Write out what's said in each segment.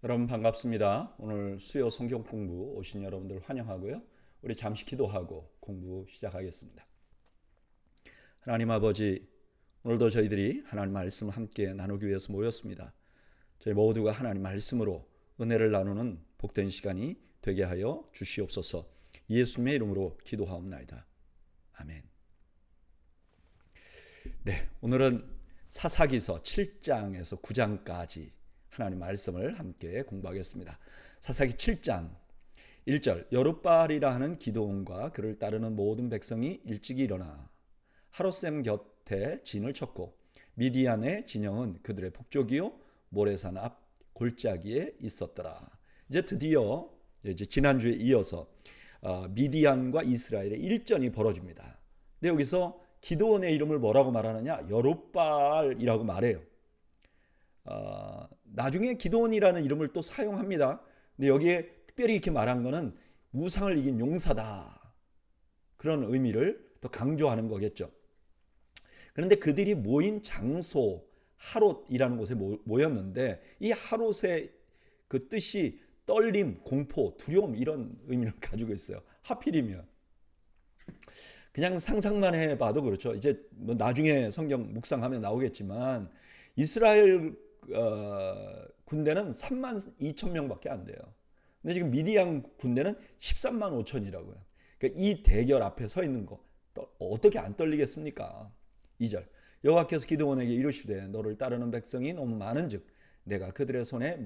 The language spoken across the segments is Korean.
여러분 반갑습니다. 오늘 수요 성경 공부 오신 여러분들 환영하고요. 우리 잠시 기도하고 공부 시작하겠습니다. 하나님 아버지, 오늘도 저희들이 하나님 말씀을 함께 나누기 위해서 모였습니다. 저희 모두가 하나님 말씀으로 은혜를 나누는 복된 시간이 되게 하여 주시옵소서. 예수님의 이름으로 기도하옵나이다. 아멘. 네, 오늘은 사사기서 7장에서 9장까지 하나님 말씀을 함께 공부하겠습니다. 사사기 7장 1절, 여룻바알이라 하는 기드온과 그를 따르는 모든 백성이 일찍이 일어나 하롯셈 곁에 진을 쳤고 미디안의 진영은 그들의 북쪽이요 모래산 앞 골짜기에 있었더라. 이제 드디어 지난주에 이어서 미디안과 이스라엘의 일전이 벌어집니다. 근데 여기서 기드온의 이름을 뭐라고 말하느냐? 여룻바알이라고 말해요. 나중에 기드온이라는 이름을 또 사용합니다. 근데 여기에 특별히 이렇게 말한 거는 우상을 이긴 용사다, 그런 의미를 더 강조하는 거겠죠. 그런데 그들이 모인 장소 하롯이라는 곳에 모였는데 이 하롯의 그 뜻이 떨림, 공포, 두려움, 이런 의미를 가지고 있어요. 하필이면 그냥 상상만 해봐도 그렇죠. 이제 뭐 나중에 성경 묵상하면 나오겠지만 이스라엘 군대는 3만 2천 명밖에 안 돼요. 근데 지금 미디안 군대는 13만 5천이라고요. 그러니까 이 대결 앞에 서 있는 거 어떻게 안 떨리겠습니까? 2절, 여호와께서 기드온에게 이르시되 너를 따르는 백성이 너무 많은즉 내가 그들의 손에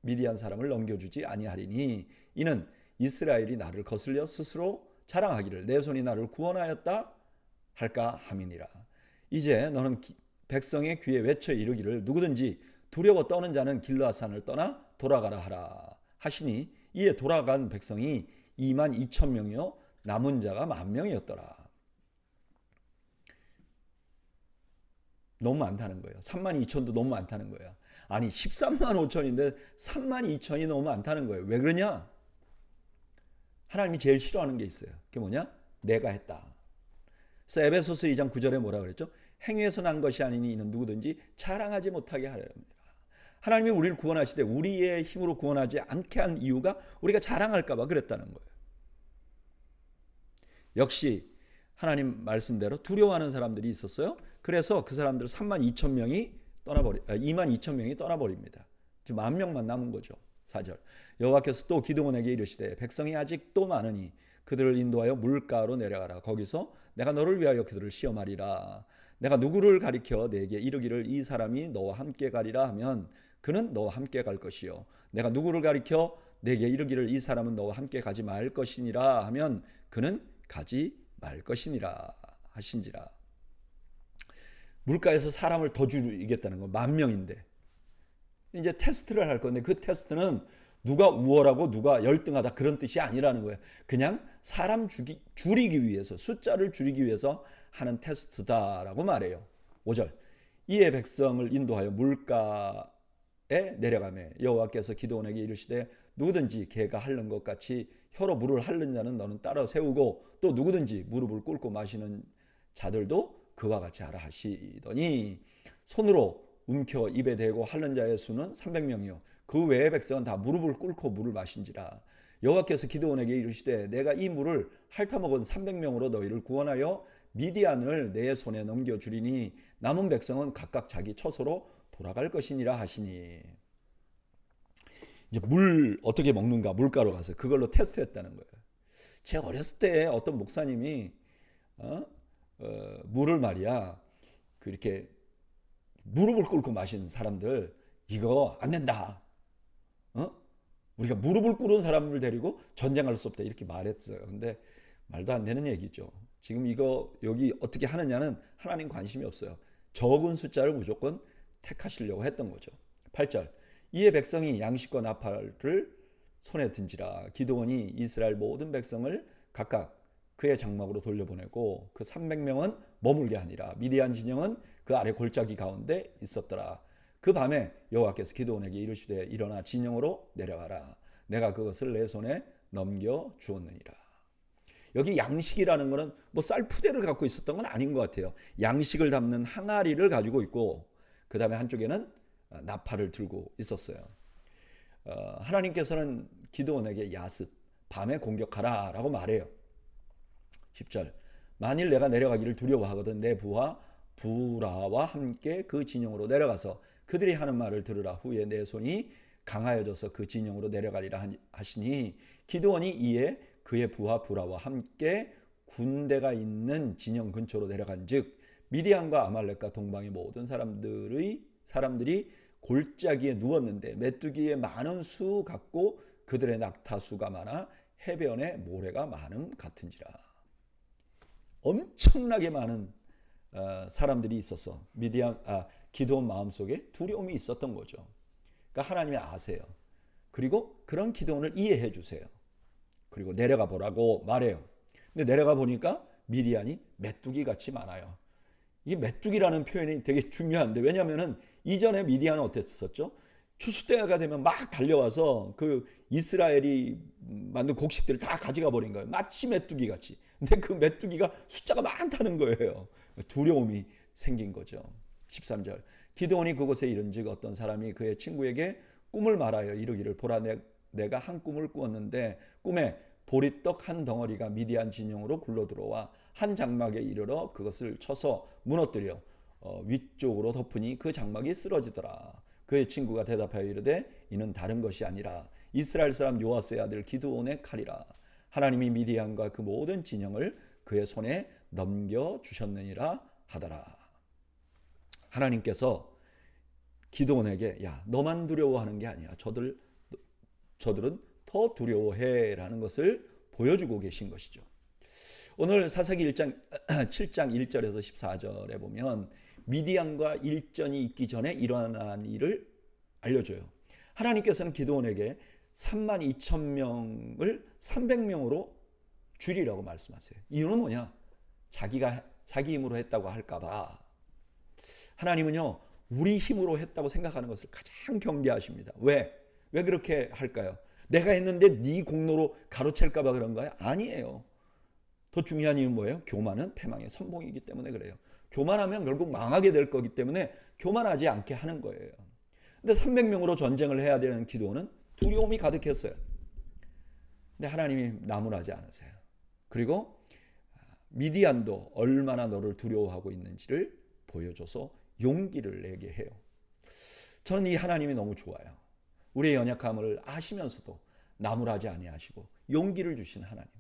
미디안 사람을 넘겨주지 아니하리니 이는 이스라엘이 나를 거슬려 스스로 자랑하기를 내 손이 나를 구원하였다 할까 함이니라. 이제 너는 백성의 귀에 외쳐 이르기를 누구든지 두려워 떠는 자는 길르앗산을 떠나 돌아가라 하라 하시니 이에 돌아간 백성이 2만 2천 명이요 남은 자가 1,000명이었더라. 너무 많다는 거예요. 3만 2천도 너무 많다는 거예요. 아니 13만 5천인데 3만 2천이 너무 많다는 거예요. 왜 그러냐? 하나님이 제일 싫어하는 게 있어요. 그게 뭐냐? 내가 했다. 그래서 에베소서 2장 9절에 뭐라 그랬죠? 행위에서 난 것이 아니니 이는 누구든지 자랑하지 못하게 하려니라. 하나님이 우리를 구원하시되 우리의 힘으로 구원하지 않게 한 이유가 우리가 자랑할까 봐 그랬다는 거예요. 역시 하나님 말씀대로 두려워하는 사람들이 있었어요. 그래서 그 사람들 3만 2천 명이 2만 2천 명이 떠나버립니다. 지금 10,000명만 남은 거죠. 4절, 여호와께서 또 기드온에게 이르시되 백성이 아직도 많으니 그들을 인도하여 물가로 내려가라. 거기서 내가 너를 위하여 그들을 시험하리라. 내가 누구를 가리켜 내게 이르기를 이 사람이 너와 함께 가리라 하면 그는 너와 함께 갈 것이요 내가 누구를 가리켜 내게 이르기를 이 사람은 너와 함께 가지 말 것이니라 하면 그는 가지 말 것이니라 하신지라. 물가에서 사람을 더 줄이겠다는 거, 10,000명인데 이제 테스트를 할 건데 그 테스트는 누가 우월하고 누가 열등하다 그런 뜻이 아니라는 거예요. 그냥 사람 줄이기 위해서, 숫자를 줄이기 위해서 하는 테스트다라고 말해요. 5절, 이에 백성을 인도하여 물가에 내려가매 여호와께서 기드온에게 이르시되 누구든지 개가 핥는 것 같이 혀로 물을 핥는 자는 너는 따라 세우고 또 누구든지 무릎을 꿇고 마시는 자들도 그와 같이 하라 하시더니 손으로 움켜 입에 대고 핥는 자의 수는 300명이요 그 외의 백성은 다 무릎을 꿇고 물을 마신지라. 여호와께서 기드온에게 이르시되 내가 이 물을 핥아먹은 300명으로 너희를 구원하여 미디안을 내 손에 넘겨주리니 남은 백성은 각각 자기 처소로 돌아갈 것이니라 하시니. 이제 물 어떻게 먹는가, 물가로 가서 그걸로 테스트했다는 거예요. 제 어렸을 때 어떤 목사님이 물을 말이야 그렇게 무릎을 꿇고 마신 사람들 이거 안 된다. 우리가 무릎을 꿇은 사람을 데리고 전쟁할 수 없다 이렇게 말했어요. 근데 말도 안 되는 얘기죠. 지금 이거 여기 어떻게 하느냐는 하나님 관심이 없어요. 적은 숫자를 무조건 택하시려고 했던 거죠. 8절, 이에 백성이 양식과 나팔을 손에 든지라. 기드온이 이스라엘 모든 백성을 각각 그의 장막으로 돌려보내고 그 300명은 머물게 하니라. 미디안 진영은 그 아래 골짜기 가운데 있었더라. 그 밤에 여호와께서 기드온에게 이르시되 일어나 진영으로 내려가라. 내가 그것을 내 손에 넘겨 주었느니라. 여기 양식이라는 것은 뭐 쌀푸대를 갖고 있었던 건 아닌 것 같아요. 양식을 담는 항아리를 가지고 있고 그 다음에 한쪽에는 나팔을 들고 있었어요. 하나님께서는 기드온에게 야습, 밤에 공격하라 라고 말해요. 10절, 만일 내가 내려가기를 두려워하거든 내 부하 부라와 함께 그 진영으로 내려가서 그들이 하는 말을 들으라. 후에 내 손이 강하여져서 그 진영으로 내려가리라 하시니 기드온이 이에 그의 부하 부라와 함께 군대가 있는 진영 근처로 내려간즉 미디안과 아말렉과 동방의 모든 사람들이 골짜기에 누웠는데 메뚜기의 많은 수 같고 그들의 낙타수가 많아 해변에 모래가 많음 같은지라. 엄청나게 많은 사람들이 있어서 기드온 마음속에 두려움이 있었던 거죠. 그러니까 하나님이 아세요. 그리고 그런 기드온을 이해해 주세요. 그리고 내려가 보라고 말해요. 근데 내려가 보니까 미디안이 메뚜기 같이 많아요. 이게 메뚜기라는 표현이 되게 중요한데, 왜냐하면 이전에 미디안은 어땠었죠? 추수 때가 되면 막 달려와서 그 이스라엘이 만든 곡식들을 다 가져가 버린 거예요. 마치 메뚜기 같이. 근데 그 메뚜기가 숫자가 많다는 거예요. 두려움이 생긴 거죠. 13절, 기드온이 그곳에 이른즉 어떤 사람이 그의 친구에게 꿈을 말하여 이르기를 보라, 내가 한 꿈을 꾸었는데 꿈에 보리떡 한 덩어리가 미디안 진영으로 굴러 들어와 한 장막에 이르러 그것을 쳐서 무너뜨려 위쪽으로 덮으니 그 장막이 쓰러지더라. 그의 친구가 대답하여 이르되 이는 다른 것이 아니라 이스라엘 사람 요아스의 아들 기드온의 칼이라. 하나님이 미디안과 그 모든 진영을 그의 손에 넘겨주셨느니라 하더라. 하나님께서 기드온에게 야, 너만 두려워하는 게 아니야. 저들은 더 두려워해라는 것을 보여주고 계신 것이죠. 오늘 사사기 7장 1절에서 14절에 보면 미디안과 일전이 있기 전에 일어난 일을 알려줘요. 하나님께서는 기드온에게 32,000명을 300명으로 줄이라고 말씀하세요. 이유는 뭐냐? 자기 힘으로 했다고 할까봐. 하나님은요, 우리 힘으로 했다고 생각하는 것을 가장 경계하십니다. 왜 그렇게 할까요? 내가 했는데 네 공로로 가로챌까봐 그런가요? 아니에요. 더 중요한 이유는 뭐예요? 교만은 패망의 선봉이기 때문에 그래요. 교만하면 결국 망하게 될 거기 때문에 교만하지 않게 하는 거예요. 근데 300명으로 전쟁을 해야 되는 기드온은 두려움이 가득했어요. 근데 하나님이 나무라지 않으세요. 그리고 미디안도 얼마나 너를 두려워하고 있는지를 보여줘서 용기를 내게 해요. 저는 이 하나님이 너무 좋아요. 우리의 연약함을 아시면서도 나무라지 아니하시고 용기를 주신 하나님.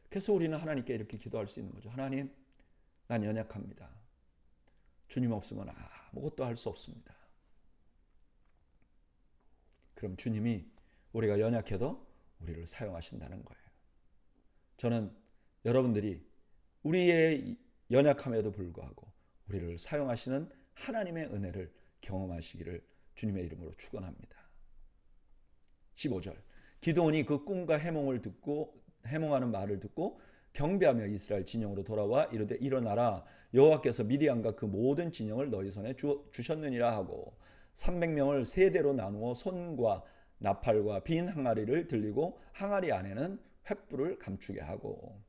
그래서 우리는 하나님께 이렇게 기도할 수 있는 거죠. 하나님, 난 연약합니다. 주님 없으면 아무것도 할 수 없습니다. 그럼 주님이 우리가 연약해도 우리를 사용하신다는 거예요. 저는 여러분들이 우리의 연약함에도 불구하고 우리를 사용하시는 하나님의 은혜를 경험하시기를 주님의 이름으로 축원합니다. 15절, 기드온이 그 꿈과 해몽하는 말을 듣고 경배하며 이스라엘 진영으로 돌아와 이르되 일어나라, 여호와께서 미디안과 그 모든 진영을 너희 손에 주셨느니라 하고 300명을 세 대로 나누어 손과 나팔과 빈 항아리를 들리고 항아리 안에는 횃불을 감추게 하고.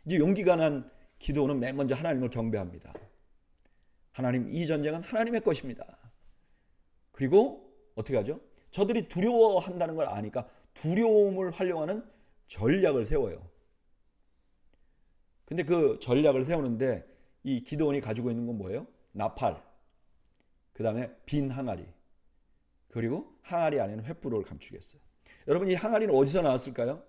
이제 용기가 난 기드온은 맨 먼저 하나님을 경배합니다. 하나님, 이 전쟁은 하나님의 것입니다. 그리고 어떻게 하죠? 저들이 두려워한다는 걸 아니까 두려움을 활용하는 전략을 세워요. 근데 그 전략을 세우는데 이 기드온이 가지고 있는 건 뭐예요? 나팔, 그 다음에 빈 항아리, 그리고 항아리 안에는 횃불을 감추겠어요. 여러분, 이 항아리는 어디서 나왔을까요?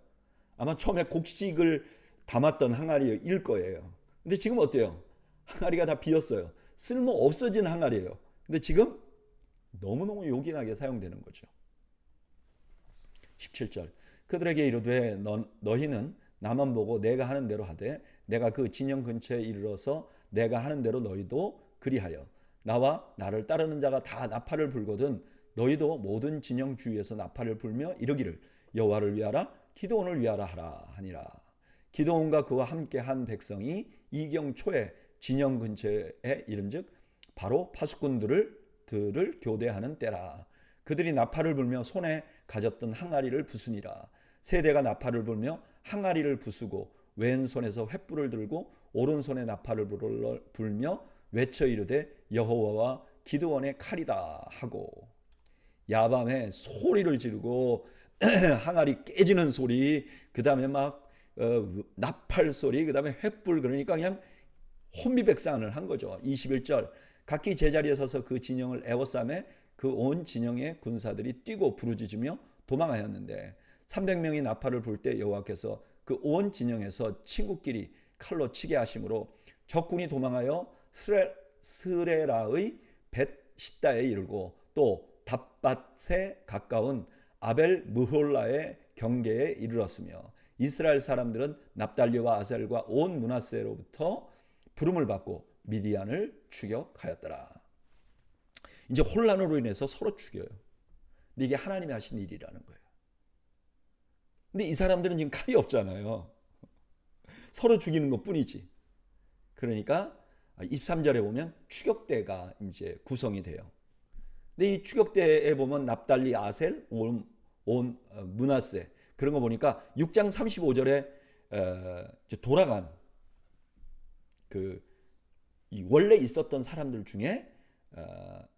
아마 처음에 곡식을 담았던 항아리일 거예요. 근데 지금 어때요? 항아리가 다 비었어요. 쓸모 없어진 항아리예요. 근데 지금 너무너무 요긴하게 사용되는 거죠. 17절, 그들에게 이르되 너희는 나만 보고 내가 하는 대로 하되 내가 그 진영 근처에 이르러서 내가 하는 대로 너희도 그리하여 나와 나를 따르는 자가 다 나팔을 불거든 너희도 모든 진영 주위에서 나팔을 불며 이르기를 여호와를 위하라, 기드온을 위하라 하라 하니라. 기드온과 그와 함께 한 백성이 이경 초에 진영 근처에 이른즉 바로 파수꾼들을 교대하는 때라. 그들이 나팔을 불며 손에 가졌던 항아리를 부수니라. 세대가 나팔을 불며 항아리를 부수고 왼손에서 횃불을 들고 오른손에 나팔을 불며 외쳐 이르되 여호와와 기드온의 칼이다 하고. 야밤에 소리를 지르고 항아리 깨지는 소리, 그 다음에 막 나팔 소리, 그 다음에 횃불, 그러니까 그냥 혼비백산을 한 거죠. 21절 각기 제자리에 서서 그 진영을 에워싸매 그 온 진영의 군사들이 뛰고 부르짖으며 도망하였는데 300명이 나팔을 불 때 여호와께서 그 온 진영에서 친구끼리 칼로 치게 하심으로 적군이 도망하여 스레라의 벳시다에 이르고 또 답밭에 가까운 아벨 무홀라의 경계에 이르렀으며 이스라엘 사람들은 납달리와 아셀과 온 므낫세로부터 부름을 받고 미디안을 추격하였더라. 이제 혼란으로 인해서 서로 죽여요. 근데 이게 하나님이 하신 일이라는 거예요. 근데 이 사람들은 지금 칼이 없잖아요. 서로 죽이는 것 뿐이지. 그러니까 23절에 보면 추격대가 이제 구성이 돼요. 근데 이 추격대에 보면 납달리, 아셀, 온 므낫세 그런 거 보니까 6장 35절에 돌아간 그 원래 있었던 사람들 중에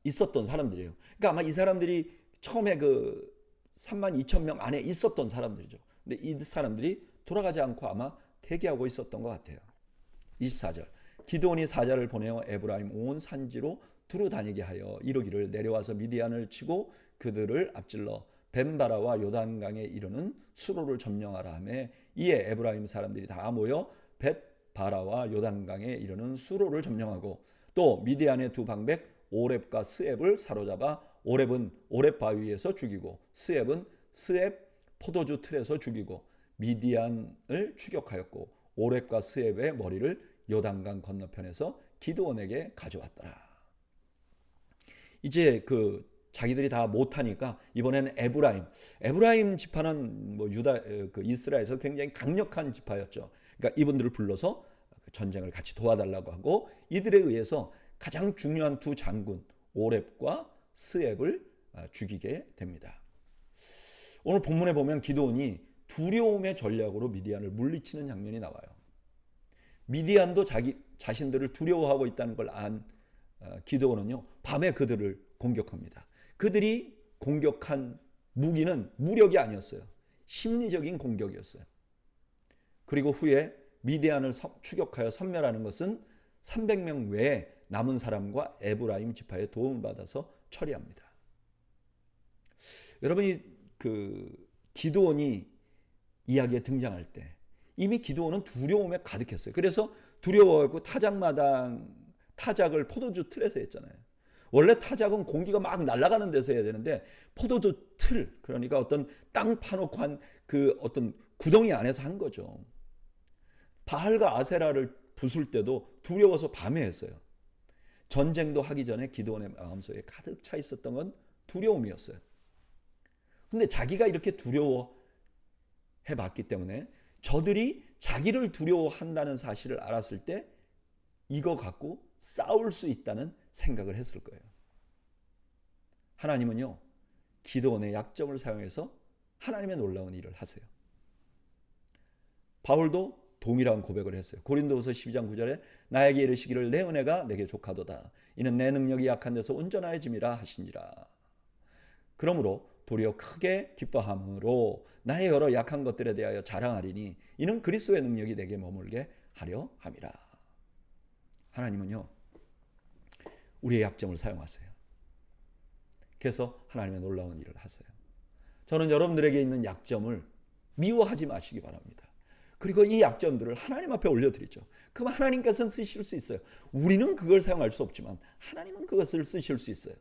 있었던 사람들이에요. 그러니까 아마 이 사람들이 처음에 그 32,000명 안에 있었던 사람들이죠. 근데 이 사람들이 돌아가지 않고 아마 대기하고 있었던 것 같아요. 24절 기드온이 사자를 보내어 에브라임 온 산지로 두루 다니게 하여 이르기를 내려와서 미디안을 치고 그들을 앞질러 벤바라와 요단강에 이르는 수로를 점령하라 하며 이에 에브라임 사람들이 다 모여 벳바라와 요단강에 이르는 수로를 점령하고 또 미디안의 두 방백 오렙과 스앱을 사로잡아 오렙은 오렙 바위에서 죽이고 스앱은 스앱 포도주 틀에서 죽이고 미디안을 추격하였고 오렙과 스앱의 머리를 요단강 건너편에서 기드온에게 가져왔더라. 이제 그 자기들이 다 못하니까 이번에는 에브라임 지파는 뭐 유다 그 이스라엘에서 굉장히 강력한 지파였죠. 그러니까 이분들을 불러서 전쟁을 같이 도와달라고 하고 이들에 의해서 가장 중요한 두 장군 오렙과 스앱을 죽이게 됩니다. 오늘 본문에 보면 기드온이 두려움의 전략으로 미디안을 물리치는 장면이 나와요. 미디안도 자신들을 두려워하고 있다는 걸 안 기드온은요 밤에 그들을 공격합니다. 그들이 공격한 무기는 무력이 아니었어요. 심리적인 공격이었어요. 그리고 후에 미디안을 추격하여 섬멸하는 것은 300명 외에 남은 사람과 에브라임 지파의 도움을 받아서 처리합니다. 여러분이 그 기드온이 이야기에 등장할 때 이미 기드온은 두려움에 가득했어요. 그래서 두려워하고 타작을 포도주 틀에서 했잖아요. 원래 타작은 공기가 막 날아가는 데서 해야 되는데 포도주 틀 그러니까 어떤 땅 파놓고 한 그 어떤 구덩이 안에서 한 거죠. 바알과 아세라를 부술 때도 두려워서 밤에 했어요. 전쟁도 하기 전에 기드온의 마음속에 가득 차 있었던 건 두려움이었어요. 근데 자기가 이렇게 두려워해 봤기 때문에 저들이 자기를 두려워한다는 사실을 알았을 때 이거 갖고 싸울 수 있다는 생각을 했을 거예요. 하나님은요 기드온의 약점을 사용해서 하나님의 놀라운 일을 하세요. 바울도 동일한 고백을 했어요. 고린도후서 12장 9절에 나에게 이르시기를 내 은혜가 내게 족하도다. 이는 내 능력이 약한 데서 온전하여짐이라 하시니라. 그러므로 도리어 크게 기뻐함으로 나의 여러 약한 것들에 대하여 자랑하리니 이는 그리스도의 능력이 내게 머물게 하려 함이라. 하나님은요 우리의 약점을 사용하세요. 그래서 하나님의 놀라운 일을 하세요. 저는 여러분들에게 있는 약점을 미워하지 마시기 바랍니다. 그리고 이 약점들을 하나님 앞에 올려드리죠. 그럼 하나님께서는 쓰실 수 있어요. 우리는 그걸 사용할 수 없지만 하나님은 그것을 쓰실 수 있어요.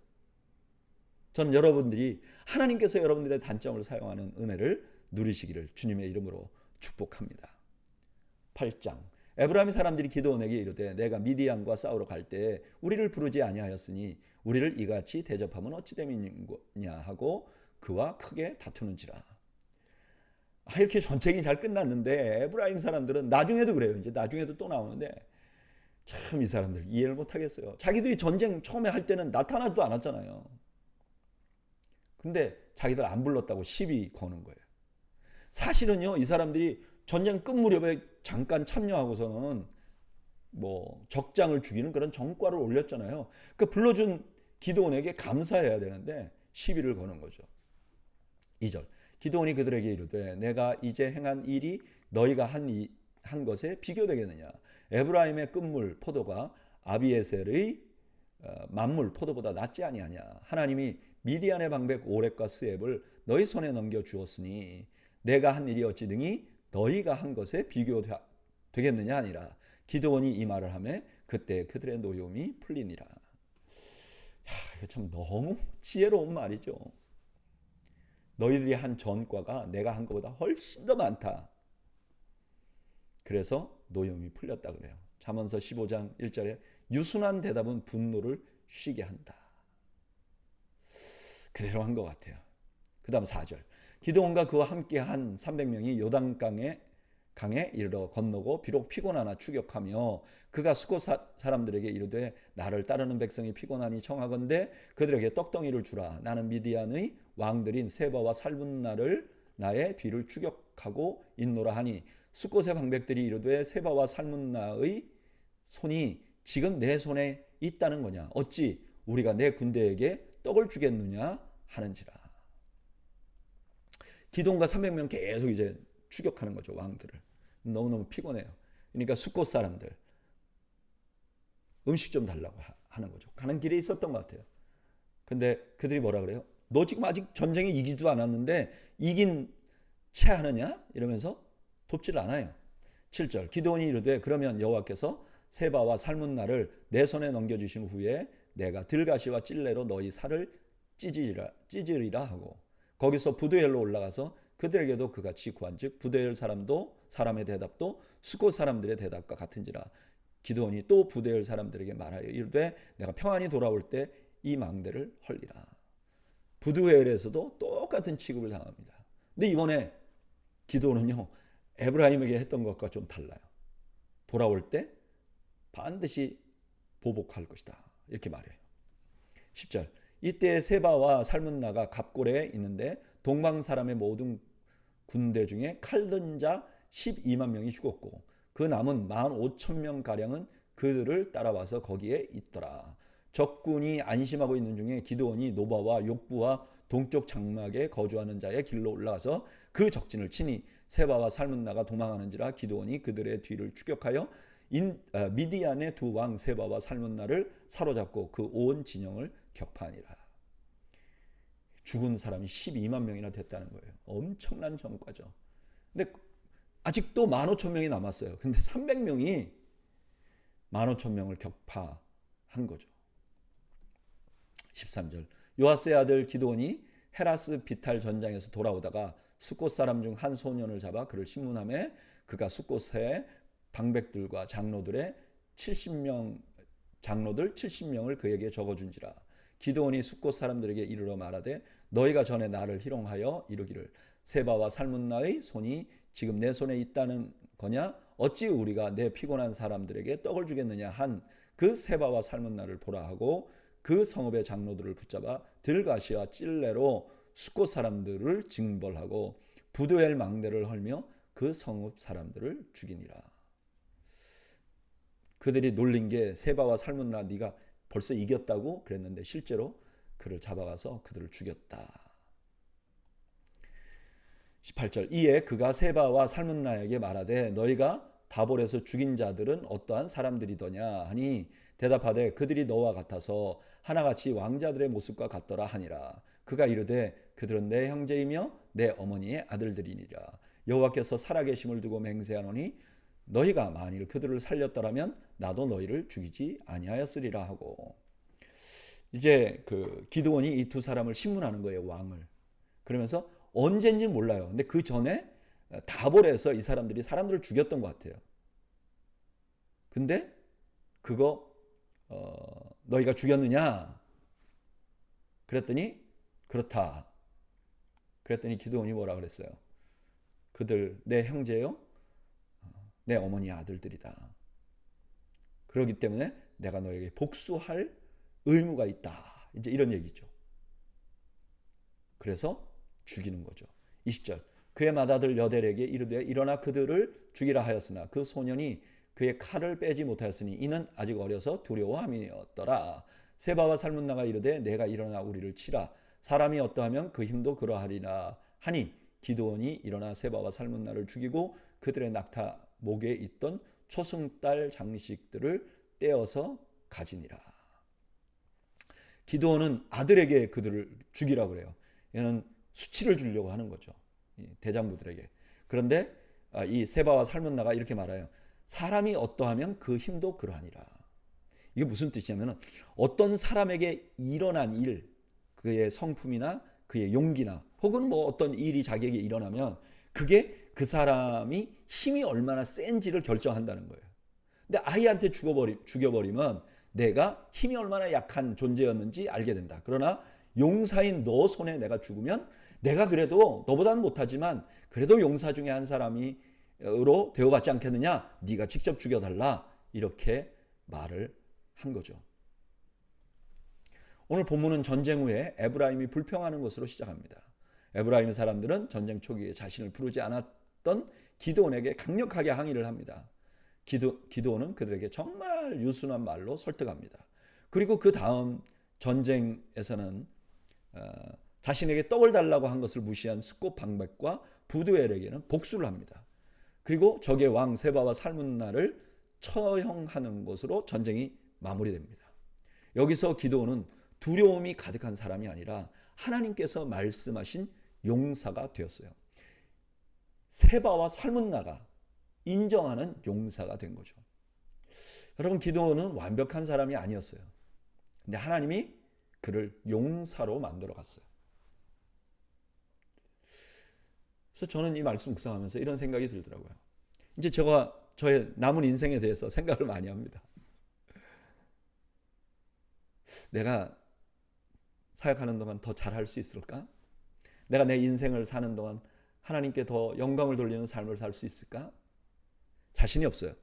저는 여러분들이 하나님께서 여러분들의 단점을 사용하는 은혜를 누리시기를 주님의 이름으로 축복합니다. 8장 에브라임 사람들이 기드온에게 이르되 내가 미디안과 싸우러 갈 때 우리를 부르지 아니하였으니 우리를 이같이 대접하면 어찌 됨이냐 하고 그와 크게 다투는지라. 이렇게 전쟁이 잘 끝났는데 에브라임 사람들은 나중에도 그래요. 이제 나중에도 또 나오는데 참 이 사람들 이해를 못하겠어요. 자기들이 전쟁 처음에 할 때는 나타나지도 않았잖아요. 근데 자기들 안 불렀다고 시비 거는 거예요. 사실은요 이 사람들이 전쟁 끝 무렵에 잠깐 참여하고서는 뭐 적장을 죽이는 그런 정과를 올렸잖아요. 그러니까 불러준 기드온에게 감사해야 되는데 시비를 거는 거죠. 2절 기드온이 그들에게 이르되 내가 이제 행한 일이 너희가 한 것에 비교되겠느냐. 에브라임의 끝물 포도가 아비에셀의 만물 포도보다 낫지 아니하냐. 하나님이 미디안의 방백 오렙과 스앱을 너희 손에 넘겨 주었으니 내가 한 일이 어찌 등이 너희가 한 것에 비교되겠느냐 아니라. 기드온이 이 말을 하매 그때 그들의 노여움이 풀리니라. 이거 참 너무 지혜로운 말이죠. 너희들이 한 전과가 내가 한 것보다 훨씬 더 많다. 그래서 노여움이 풀렸다 그래요. 잠언서 15장 1절에 유순한 대답은 분노를 쉬게 한다. 그대로 한 것 같아요. 그 다음 4절 기드온과 그와 함께한 300명이 요단강에 이르러 건너고 비록 피곤하나 추격하며 그가 수꽃 사람들에게 이르되 나를 따르는 백성이 피곤하니 청하건대 그들에게 떡덩이를 주라. 나는 미디안의 왕들인 세바와 살문나를 나의 뒤를 추격하고 있노라 하니 수꽃의 방백들이 이르되 세바와 살문나의 손이 지금 내 손에 있다는 거냐. 어찌 우리가 내 군대에게 떡을 주겠느냐 하는지라. 기드온과 300명 계속 이제 추격하는 거죠. 왕들을. 너무너무 피곤해요. 그러니까 수꽃 사람들 음식 좀 달라고 하는 거죠. 가는 길에 있었던 것 같아요. 근데 그들이 뭐라 그래요? 너 지금 아직 전쟁에 이기지도 않았는데 이긴 채 하느냐? 이러면서 돕지를 않아요. 7절 기드온이 이르되 그러면 여호와께서 세바와 살문나를 내 손에 넘겨주신 후에 내가 들가시와 찔레로 너희 살을 찢으리라 하고 거기서 부드엘로 올라가서 그들에게도 그같이 구한즉 부드엘 사람의 대답도 수꽃 사람들의 대답과 같은지라. 기드온이 또 부드엘 사람들에게 말하여 이르되 내가 평안히 돌아올 때 이 망대를 헐리라. 부드엘에서도 똑같은 취급을 당합니다. 근데 이번에 기드온은요 에브라임에게 했던 것과 좀 달라요. 돌아올 때 반드시 보복할 것이다 이렇게 말해요. 10절 이때 세바와 살문나가 갑고레에 있는데 동방 사람의 모든 군대 중에 칼든 자 12만 명이 죽었고 그 남은 15,000명가량은 그들을 따라와서 거기에 있더라. 적군이 안심하고 있는 중에 기드온이 노바와 욕부와 동쪽 장막에 거주하는 자의 길로 올라가서 그 적진을 치니 세바와 살문나가 도망하는지라. 기드온이 그들의 뒤를 추격하여 미디안의 두 왕 세바와 살문나를 사로잡고 그 온 진영을 격파하니라. 죽은 사람이 12만 명이나 됐다는 거예요. 엄청난 전과죠. 근데 아직도 15,000명이 남았어요. 근데 300명이 15,000명을 격파한 거죠. 13절 요아스의 아들 기드온이 헤라스 비탈 전장에서 돌아오다가 수꽃 사람 중 한 소년을 잡아 그를 신문하매 그가 수꽃의 방백들과 장로들 70명을 그에게 적어준지라. 기드온이 수꽃 사람들에게 이르러 말하되 너희가 전에 나를 희롱하여 이르기를 세바와 살문나의 손이 지금 내 손에 있다는 거냐. 어찌 우리가 내 피곤한 사람들에게 떡을 주겠느냐 한 그 세바와 살문나를 보라 하고 그 성읍의 장로들을 붙잡아 들가시와 찔레로 수꽃 사람들을 징벌하고 부드엘 망대를 헐며 그 성읍 사람들을 죽이니라. 그들이 놀린 게 세바와 살문나 네가 벌써 이겼다고 그랬는데 실제로 그를 잡아가서 그들을 죽였다. 18절 이에 그가 세바와 살문나에게 말하되 너희가 다볼에서 죽인 자들은 어떠한 사람들이더냐 하니 대답하되 그들이 너와 같아서 하나같이 왕자들의 모습과 같더라 하니라. 그가 이르되 그들은 내 형제이며 내 어머니의 아들들이니라. 여호와께서 살아계심을 두고 맹세하노니 너희가 만일 그들을 살렸더라면 나도 너희를 죽이지 아니하였으리라 하고. 이제 그 기드온이 이 두 사람을 신문하는 거예요. 왕을. 그러면서 언제인지는 몰라요. 근데 그 전에 다볼에서 이 사람들이 사람들을 죽였던 것 같아요. 근데 그거 너희가 죽였느냐? 그랬더니 그렇다. 그랬더니 기드온이 뭐라 그랬어요? 그들 내 형제요? 내 어머니 아들들이다. 그렇기 때문에 내가 너에게 복수할 의무가 있다. 이제 이런 얘기죠. 그래서 죽이는 거죠. 20절 그의 맏아들 여델에게 이르되 일어나 그들을 죽이라 하였으나 그 소년이 그의 칼을 빼지 못하였으니 이는 아직 어려서 두려워함이었더라. 세바와 살문나가 이르되 내가 일어나 우리를 치라. 사람이 어떠하면 그 힘도 그러하리라 하니 기드온이 일어나 세바와 살문나를 죽이고 그들의 낙타 목에 있던 초승달 장식들을 떼어서 가지니라. 기드온은 아들에게 그들을 죽이라고 그래요. 얘는 수치를 주려고 하는 거죠. 대장부들에게. 그런데 이 세바와 살문나가 이렇게 말해요. 사람이 어떠하면 그 힘도 그러하니라. 이게 무슨 뜻이냐면 어떤 사람에게 일어난 일, 그의 성품이나 그의 용기나 혹은 뭐 어떤 일이 자기에게 일어나면 그게 그 사람이 힘이 얼마나 센지를 결정한다는 거예요. 근데 아이한테 죽여버리면 내가 힘이 얼마나 약한 존재였는지 알게 된다. 그러나 용사인 너 손에 내가 죽으면 내가 그래도 너보다는 못하지만 그래도 용사 중에 한 사람이로 대우받지 않겠느냐. 네가 직접 죽여달라. 이렇게 말을 한 거죠. 오늘 본문은 전쟁 후에 에브라임이 불평하는 것으로 시작합니다. 에브라임 사람들은 전쟁 초기에 자신을 부르지 않았던 기드온에게 강력하게 항의를 합니다. 기드온은 그들에게 정말 유순한 말로 설득합니다. 그리고 그 다음 전쟁에서는 자신에게 떡을 달라고 한 것을 무시한 스꽃 방백과 부두엘에게는 복수를 합니다. 그리고 적의 왕 세바와 살문나를 처형하는 것으로 전쟁이 마무리됩니다. 여기서 기드온은 두려움이 가득한 사람이 아니라 하나님께서 말씀하신 용사가 되었어요. 세바와 살문나가 인정하는 용사가 된 거죠. 여러분, 기드온은 완벽한 사람이 아니었어요. 근데 하나님이 그를 용사로 만들어 갔어요. 그래서 저는 이 말씀 묵상하면서 이런 생각이 들더라고요. 이제 저의 남은 인생에 대해서 생각을 많이 합니다. 내가 사역하는 동안 더 잘할 수 있을까? 내가 내 인생을 사는 동안 하나님께 더 영광을 돌리는 삶을 살 수 있을까? 자신이 없어요.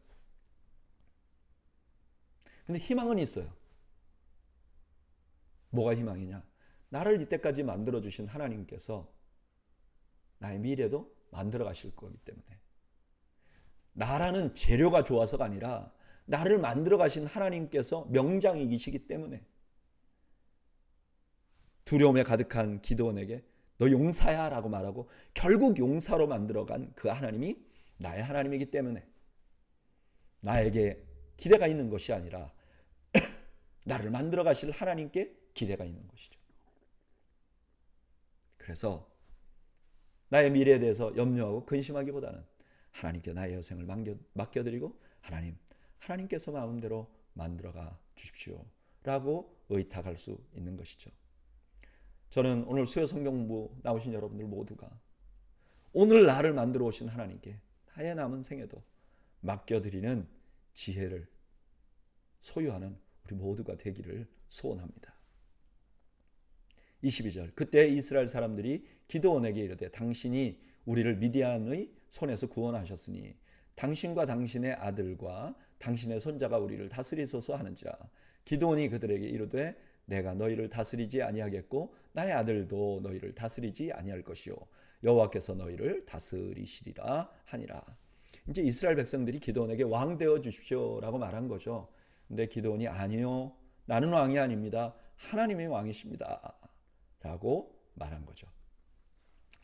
근데 희망은 있어요. 뭐가 희망이냐? 나를 이때까지 만들어주신 하나님께서 나의 미래도 만들어 가실 거기 때문에. 나라는 재료가 좋아서가 아니라 나를 만들어 가신 하나님께서 명장이시기 때문에. 두려움에 가득한 기드온에게 너 용사야 라고 말하고 결국 용사로 만들어간 그 하나님이 나의 하나님이기 때문에 나에게 기대가 있는 것이 아니라 나를 만들어 가실 하나님께 기대가 있는 것이죠. 그래서 나의 미래에 대해서 염려하고 근심하기보다는 하나님께 나의 여생을 맡겨드리고 하나님께서 마음대로 만들어가 주십시오 라고 의탁할 수 있는 것이죠. 저는 오늘 수요 성경 공부 나오신 여러분들 모두가 오늘 나를 만들어 오신 하나님께 나의 남은 생에도 맡겨드리는 지혜를 소유하는 우리 모두가 되기를 소원합니다. 22절 그때 이스라엘 사람들이 기드온에게 이르되 당신이 우리를 미디안의 손에서 구원하셨으니 당신과 당신의 아들과 당신의 손자가 우리를 다스리소서 하는지라. 기드온이 그들에게 이르되 내가 너희를 다스리지 아니하겠고 나의 아들도 너희를 다스리지 아니할 것이요 여호와께서 너희를 다스리시리라 하니라. 이제 이스라엘 백성들이 기드온에게 왕 되어 주십시오라고 말한 거죠. 근데 기드온이 아니요 나는 왕이 아닙니다. 하나님이 왕이십니다 라고 말한 거죠.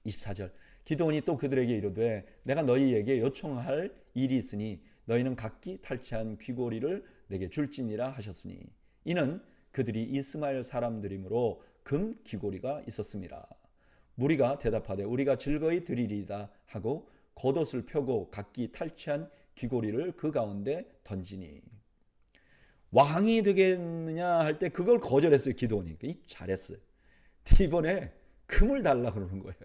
24절 기드온이 또 그들에게 이르되 내가 너희에게 요청할 일이 있으니 너희는 각기 탈취한 귀고리를 내게 줄지니라 하셨으니 이는 그들이 이스마엘 사람들이므로 금 귀고리가 있었습니다. 무리가 대답하되 우리가 즐거이 드리리이다 하고 겉옷을 펴고 각기 탈취한 귀고리를 그 가운데 던지니. 왕이 되겠느냐 할 때 그걸 거절했어요. 기드온이. 잘했어요. 이번에 금을 달라 그러는 거예요.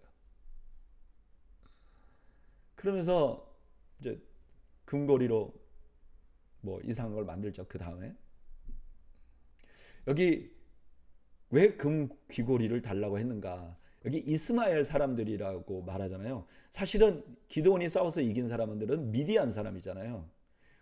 그러면서 이제 금고리로 뭐 이상한 걸 만들죠. 그 다음에 여기 왜 금 귀고리를 달라고 했는가? 여기 이스마엘 사람들이라고 말하잖아요. 사실은 기드온이 싸워서 이긴 사람들은 미디안 사람이잖아요.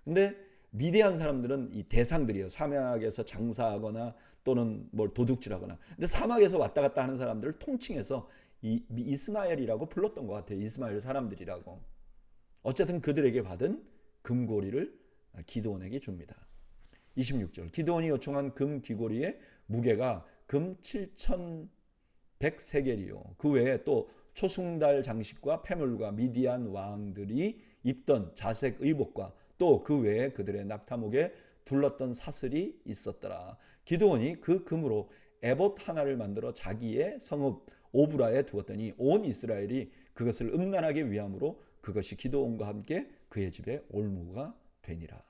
근데 미디안 사람들은 이 대상들이에요. 사막에서 장사하거나 또는 뭘 도둑질하거나. 근데 사막에서 왔다 갔다 하는 사람들을 통칭해서 이스마엘이라고 불렀던 것 같아요. 이스마엘 사람들이라고. 어쨌든 그들에게 받은 금고리를 기드온에게 줍니다. 26절 기드온이 요청한 금 귀고리의 무게가 금 7,000 100세겔이요. 그 외에 또 초승달 장식과 패물과 미디안 왕들이 입던 자색 의복과 또 그 외에 그들의 낙타목에 둘렀던 사슬이 있었더라. 기드온이 그 금으로 에봇 하나를 만들어 자기의 성읍 오브라에 두었더니 온 이스라엘이 그것을 음란하게 위함으로 그것이 기드온과 함께 그의 집에 올무가 되니라.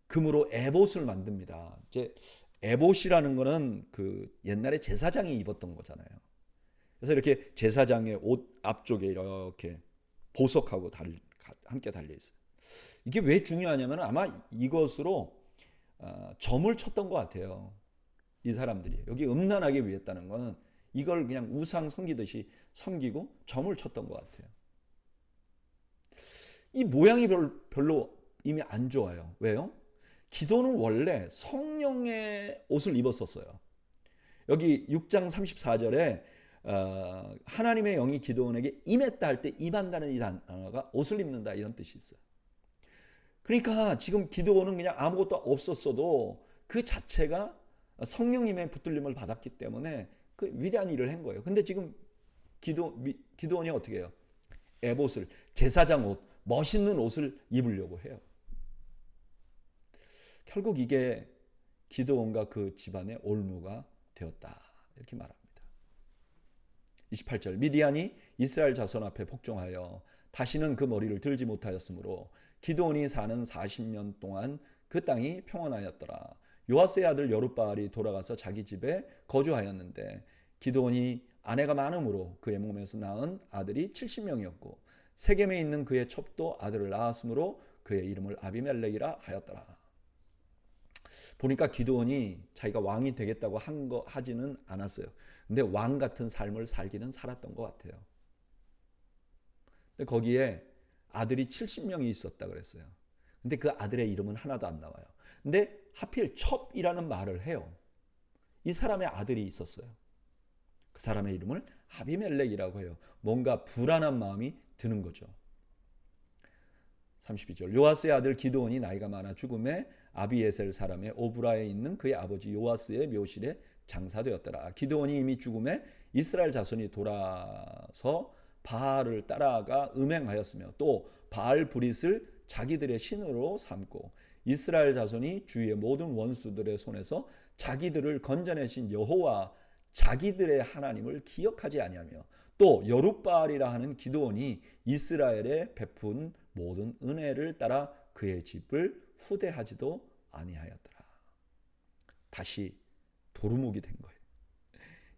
금으로 에봇을 만듭니다. 이제 에봇이라는 거는 그 옛날에 제사장이 입었던 거잖아요. 그래서 이렇게 제사장의 옷 앞쪽에 이렇게 보석하고 함께 달려 있어요. 이게 왜 중요하냐면 아마 이것으로 점을 쳤던 것 같아요. 이 사람들이 여기 음란하게 위했다는 거는 이걸 그냥 우상 섬기듯이 섬기고 점을 쳤던 것 같아요. 이 모양이 별로 이미 안 좋아요. 왜요? 기도는 원래 성령의 옷을 입었었어요. 여기 6장 34절에 하나님의 영이 기도원에게 임했다 할 때 임한다는 이 단어가 옷을 입는다 이런 뜻이 있어요. 그러니까 지금 기도원은 그냥 아무것도 없었어도 그 자체가 성령님의 붙들림을 받았기 때문에 그 위대한 일을 한 거예요. 근데 지금 기도원이 어떻게 해요? 에봇을, 제사장 옷, 멋있는 옷을 입으려고 해요. 결국 이게 기드온과 그 집안의 올무가 되었다 이렇게 말합니다. 28절 미디안이 이스라엘 자손 앞에 복종하여 다시는 그 머리를 들지 못하였으므로 기드온이 사는 40년 동안 그 땅이 평안하였더라. 요아스의 아들 여룻바알이 돌아가서 자기 집에 거주하였는데 기드온이 아내가 많음으로 그의 몸에서 낳은 아들이 70명이었고 세겜에 있는 그의 첩도 아들을 낳았으므로 그의 이름을 아비멜렉이라 하였더라. 보니까 기드온이 자기가 왕이 되겠다고 하지는 않았어요. 근데 왕 같은 삶을 살기는 살았던 것 같아요. 근데 거기에 아들이 70명이 있었다 그랬어요. 근데 그 아들의 이름은 하나도 안 나와요. 근데 하필 첩이라는 말을 해요. 이 사람의 아들이 있었어요. 그 사람의 이름을 아비멜렉이라고 해요. 뭔가 불안한 마음이 드는 거죠. 32절 요아스의 아들 기드온이 나이가 많아 죽음에 아비에셀 사람의 오브라에 있는 그의 아버지 요아스의 묘실에 장사되었더라. 기드온이 이미 죽음에 이스라엘 자손이 돌아서 바알을 따라가 음행하였으며 또 바알 브릿을 자기들의 신으로 삼고 이스라엘 자손이 주위의 모든 원수들의 손에서 자기들을 건져내신 여호와 자기들의 하나님을 기억하지 아니하며 또 여룻바알이라 하는 기드온이 이스라엘에 베푼 모든 은혜를 따라 그의 집을 후대하지도 아니하였더라. 다시 도루묵이 된 거예요.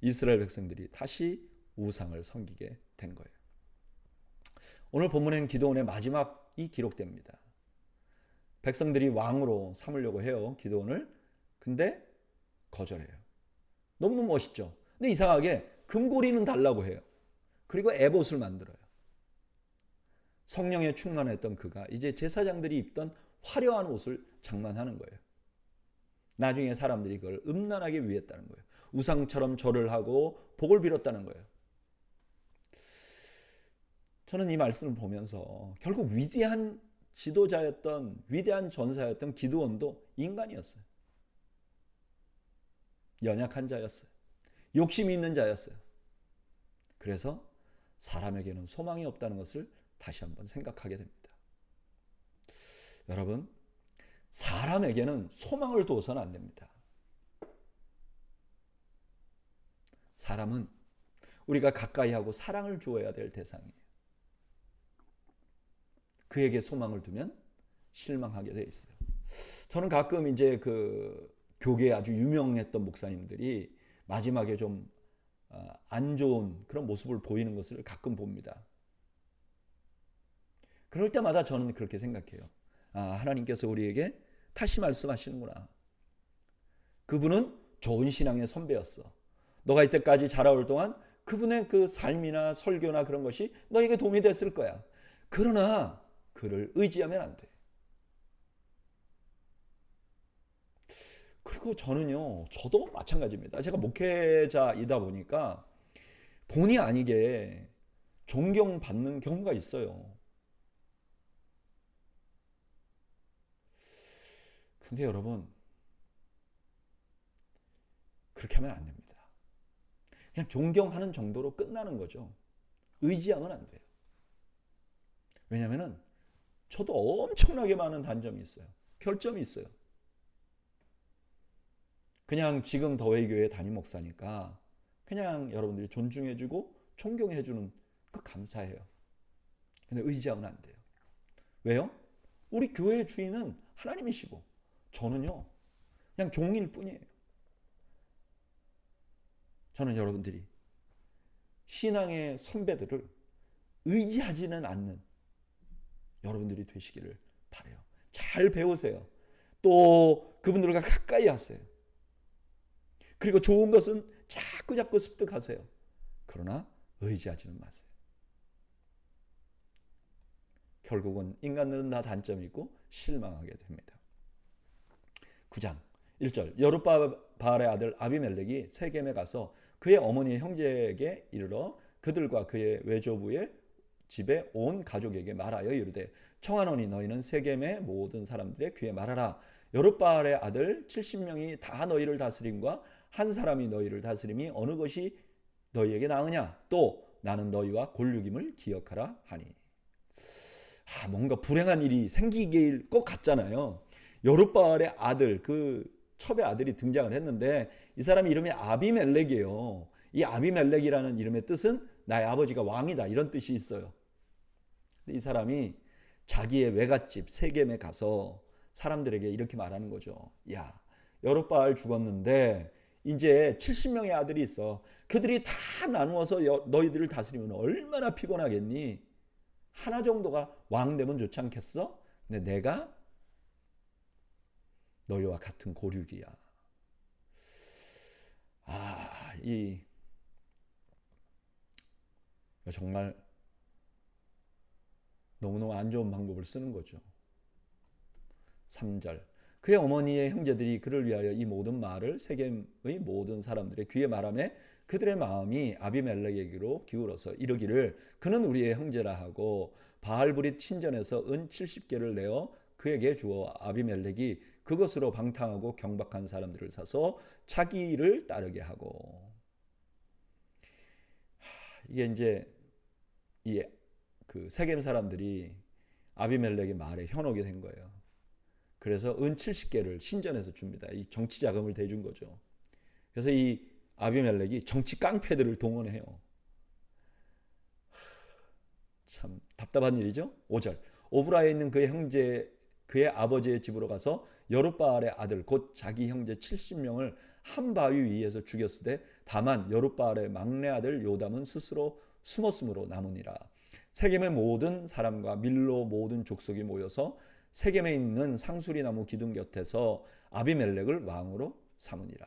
이스라엘 백성들이 다시 우상을 섬기게 된 거예요. 오늘 본문에는 기드온의 마지막이 기록됩니다. 백성들이 왕으로 삼으려고 해요. 기드온을. 근데 거절해요. 너무너무 멋있죠. 근데 이상하게 금고리는 달라고 해요. 그리고 에봇을 만들어요. 성령에 충만했던 그가 이제 제사장들이 입던 화려한 옷을 장만하는 거예요. 나중에 사람들이 그걸 음란하게 위했다는 거예요. 우상처럼 절을 하고 복을 빌었다는 거예요. 저는 이 말씀을 보면서 결국 위대한 지도자였던 위대한 전사였던 기드온도 인간이었어요. 연약한 자였어요. 욕심이 있는 자였어요. 그래서 사람에게는 소망이 없다는 것을 다시 한번 생각하게 됩니다. 여러분, 사람에게는 소망을 두어서는 안 됩니다. 사람은 우리가 가까이 하고 사랑을 주어야 될 대상이에요. 그에게 소망을 두면 실망하게 돼 있어요. 저는 가끔 이제 그 교계에 아주 유명했던 목사님들이 마지막에 좀 안 좋은 그런 모습을 보이는 것을 가끔 봅니다. 그럴 때마다 저는 그렇게 생각해요. 하나님께서 우리에게 다시 말씀하시는구나. 그분은 좋은 신앙의 선배였어. 너가 이때까지 자라올 동안 그분의 그 삶이나 설교나 그런 것이 너에게 도움이 됐을 거야. 그러나 그를 의지하면 안 돼. 그리고 저는요, 저도 마찬가지입니다. 제가 목회자이다 보니까 본의 아니게 존경받는 경우가 있어요. 근데 여러분, 그렇게 하면 안 됩니다. 그냥 존경하는 정도로 끝나는 거죠. 의지하면 안 돼요. 왜냐하면 저도 엄청나게 많은 단점이 있어요. 결점이 있어요. 그냥 지금 더웨이교회 담임 목사니까 그냥 여러분들이 존중해주고 존경해주는 그 감사해요. 근데 의지하면 안 돼요. 왜요? 우리 교회의 주인은 하나님이시고 저는요 그냥 종일 뿐이에요. 저는 여러분들이 신앙의 선배들을 의지하지는 않는 여러분들이 되시기를 바라요. 잘 배우세요. 또 그분들과 가까이 하세요. 그리고 좋은 것은 자꾸 습득하세요. 그러나 의지하지는 마세요. 결국은 인간들은 다 단점이 있고 실망하게 됩니다. 9장 1절 여룻바알의 아들 아비멜렉이 세겜에 가서 그의 어머니의 형제에게 이르러 그들과 그의 외조부의 집에 온 가족에게 말하여 이르되 청하노니 너희는 세겜의 모든 사람들의 귀에 말하라. 여룻바알의 아들 70명이 다 너희를 다스림과 한 사람이 너희를 다스림이 어느 것이 너희에게 나으냐. 또 나는 너희와 골육임을 기억하라 하니. 뭔가 불행한 일이 생기길 것 같잖아요. 여룻바알의 아들, 그 첩의 아들이 등장을 했는데 이 사람이 이름이 아비멜렉이에요. 이 아비멜렉이라는 이름의 뜻은 나의 아버지가 왕이다 이런 뜻이 있어요. 이 사람이 자기의 외갓집 세겜에 가서 사람들에게 이렇게 말하는 거죠. 야, 여룻바알 죽었는데 이제 70명의 아들이 있어. 그들이 다 나누어서 너희들을 다스리면 얼마나 피곤하겠니? 하나 정도가 왕 되면 좋지 않겠어? 근데 내가 너희와 같은 고륙이야. 정말 너무너무 안 좋은 방법을 쓰는 거죠. 3절 그의 어머니의 형제들이 그를 위하여 이 모든 말을 세겜의 모든 사람들의 귀에 말하며 그들의 마음이 아비멜렉에게로 기울어서 이르기를 그는 우리의 형제라 하고 바알브릿 신전에서 은 70개를 내어 그에게 주어 아비멜렉이 그것으로 방탕하고 경박한 사람들을 사서 자기를 따르게 하고. 이게 이제 그 세겜 사람들이 아비멜렉의 말에 현혹이 된 거예요. 그래서 은 70개를 신전에서 줍니다. 이 정치 자금을 대준 거죠. 그래서 이 아비멜렉이 정치 깡패들을 동원해요. 참 답답한 일이죠. 5절 오브라에 있는 그의 형제 그의 아버지의 집으로 가서 여룻바알의 아들 곧 자기 형제 70명을 한 바위 위에서 죽였으되 다만 여룻바알의 막내 아들 요담은 스스로 숨었으므로 남으니라. 세겜의 모든 사람과 밀로 모든 족속이 모여서 세겜에 있는 상수리 나무 기둥 곁에서 아비멜렉을 왕으로 삼으니라.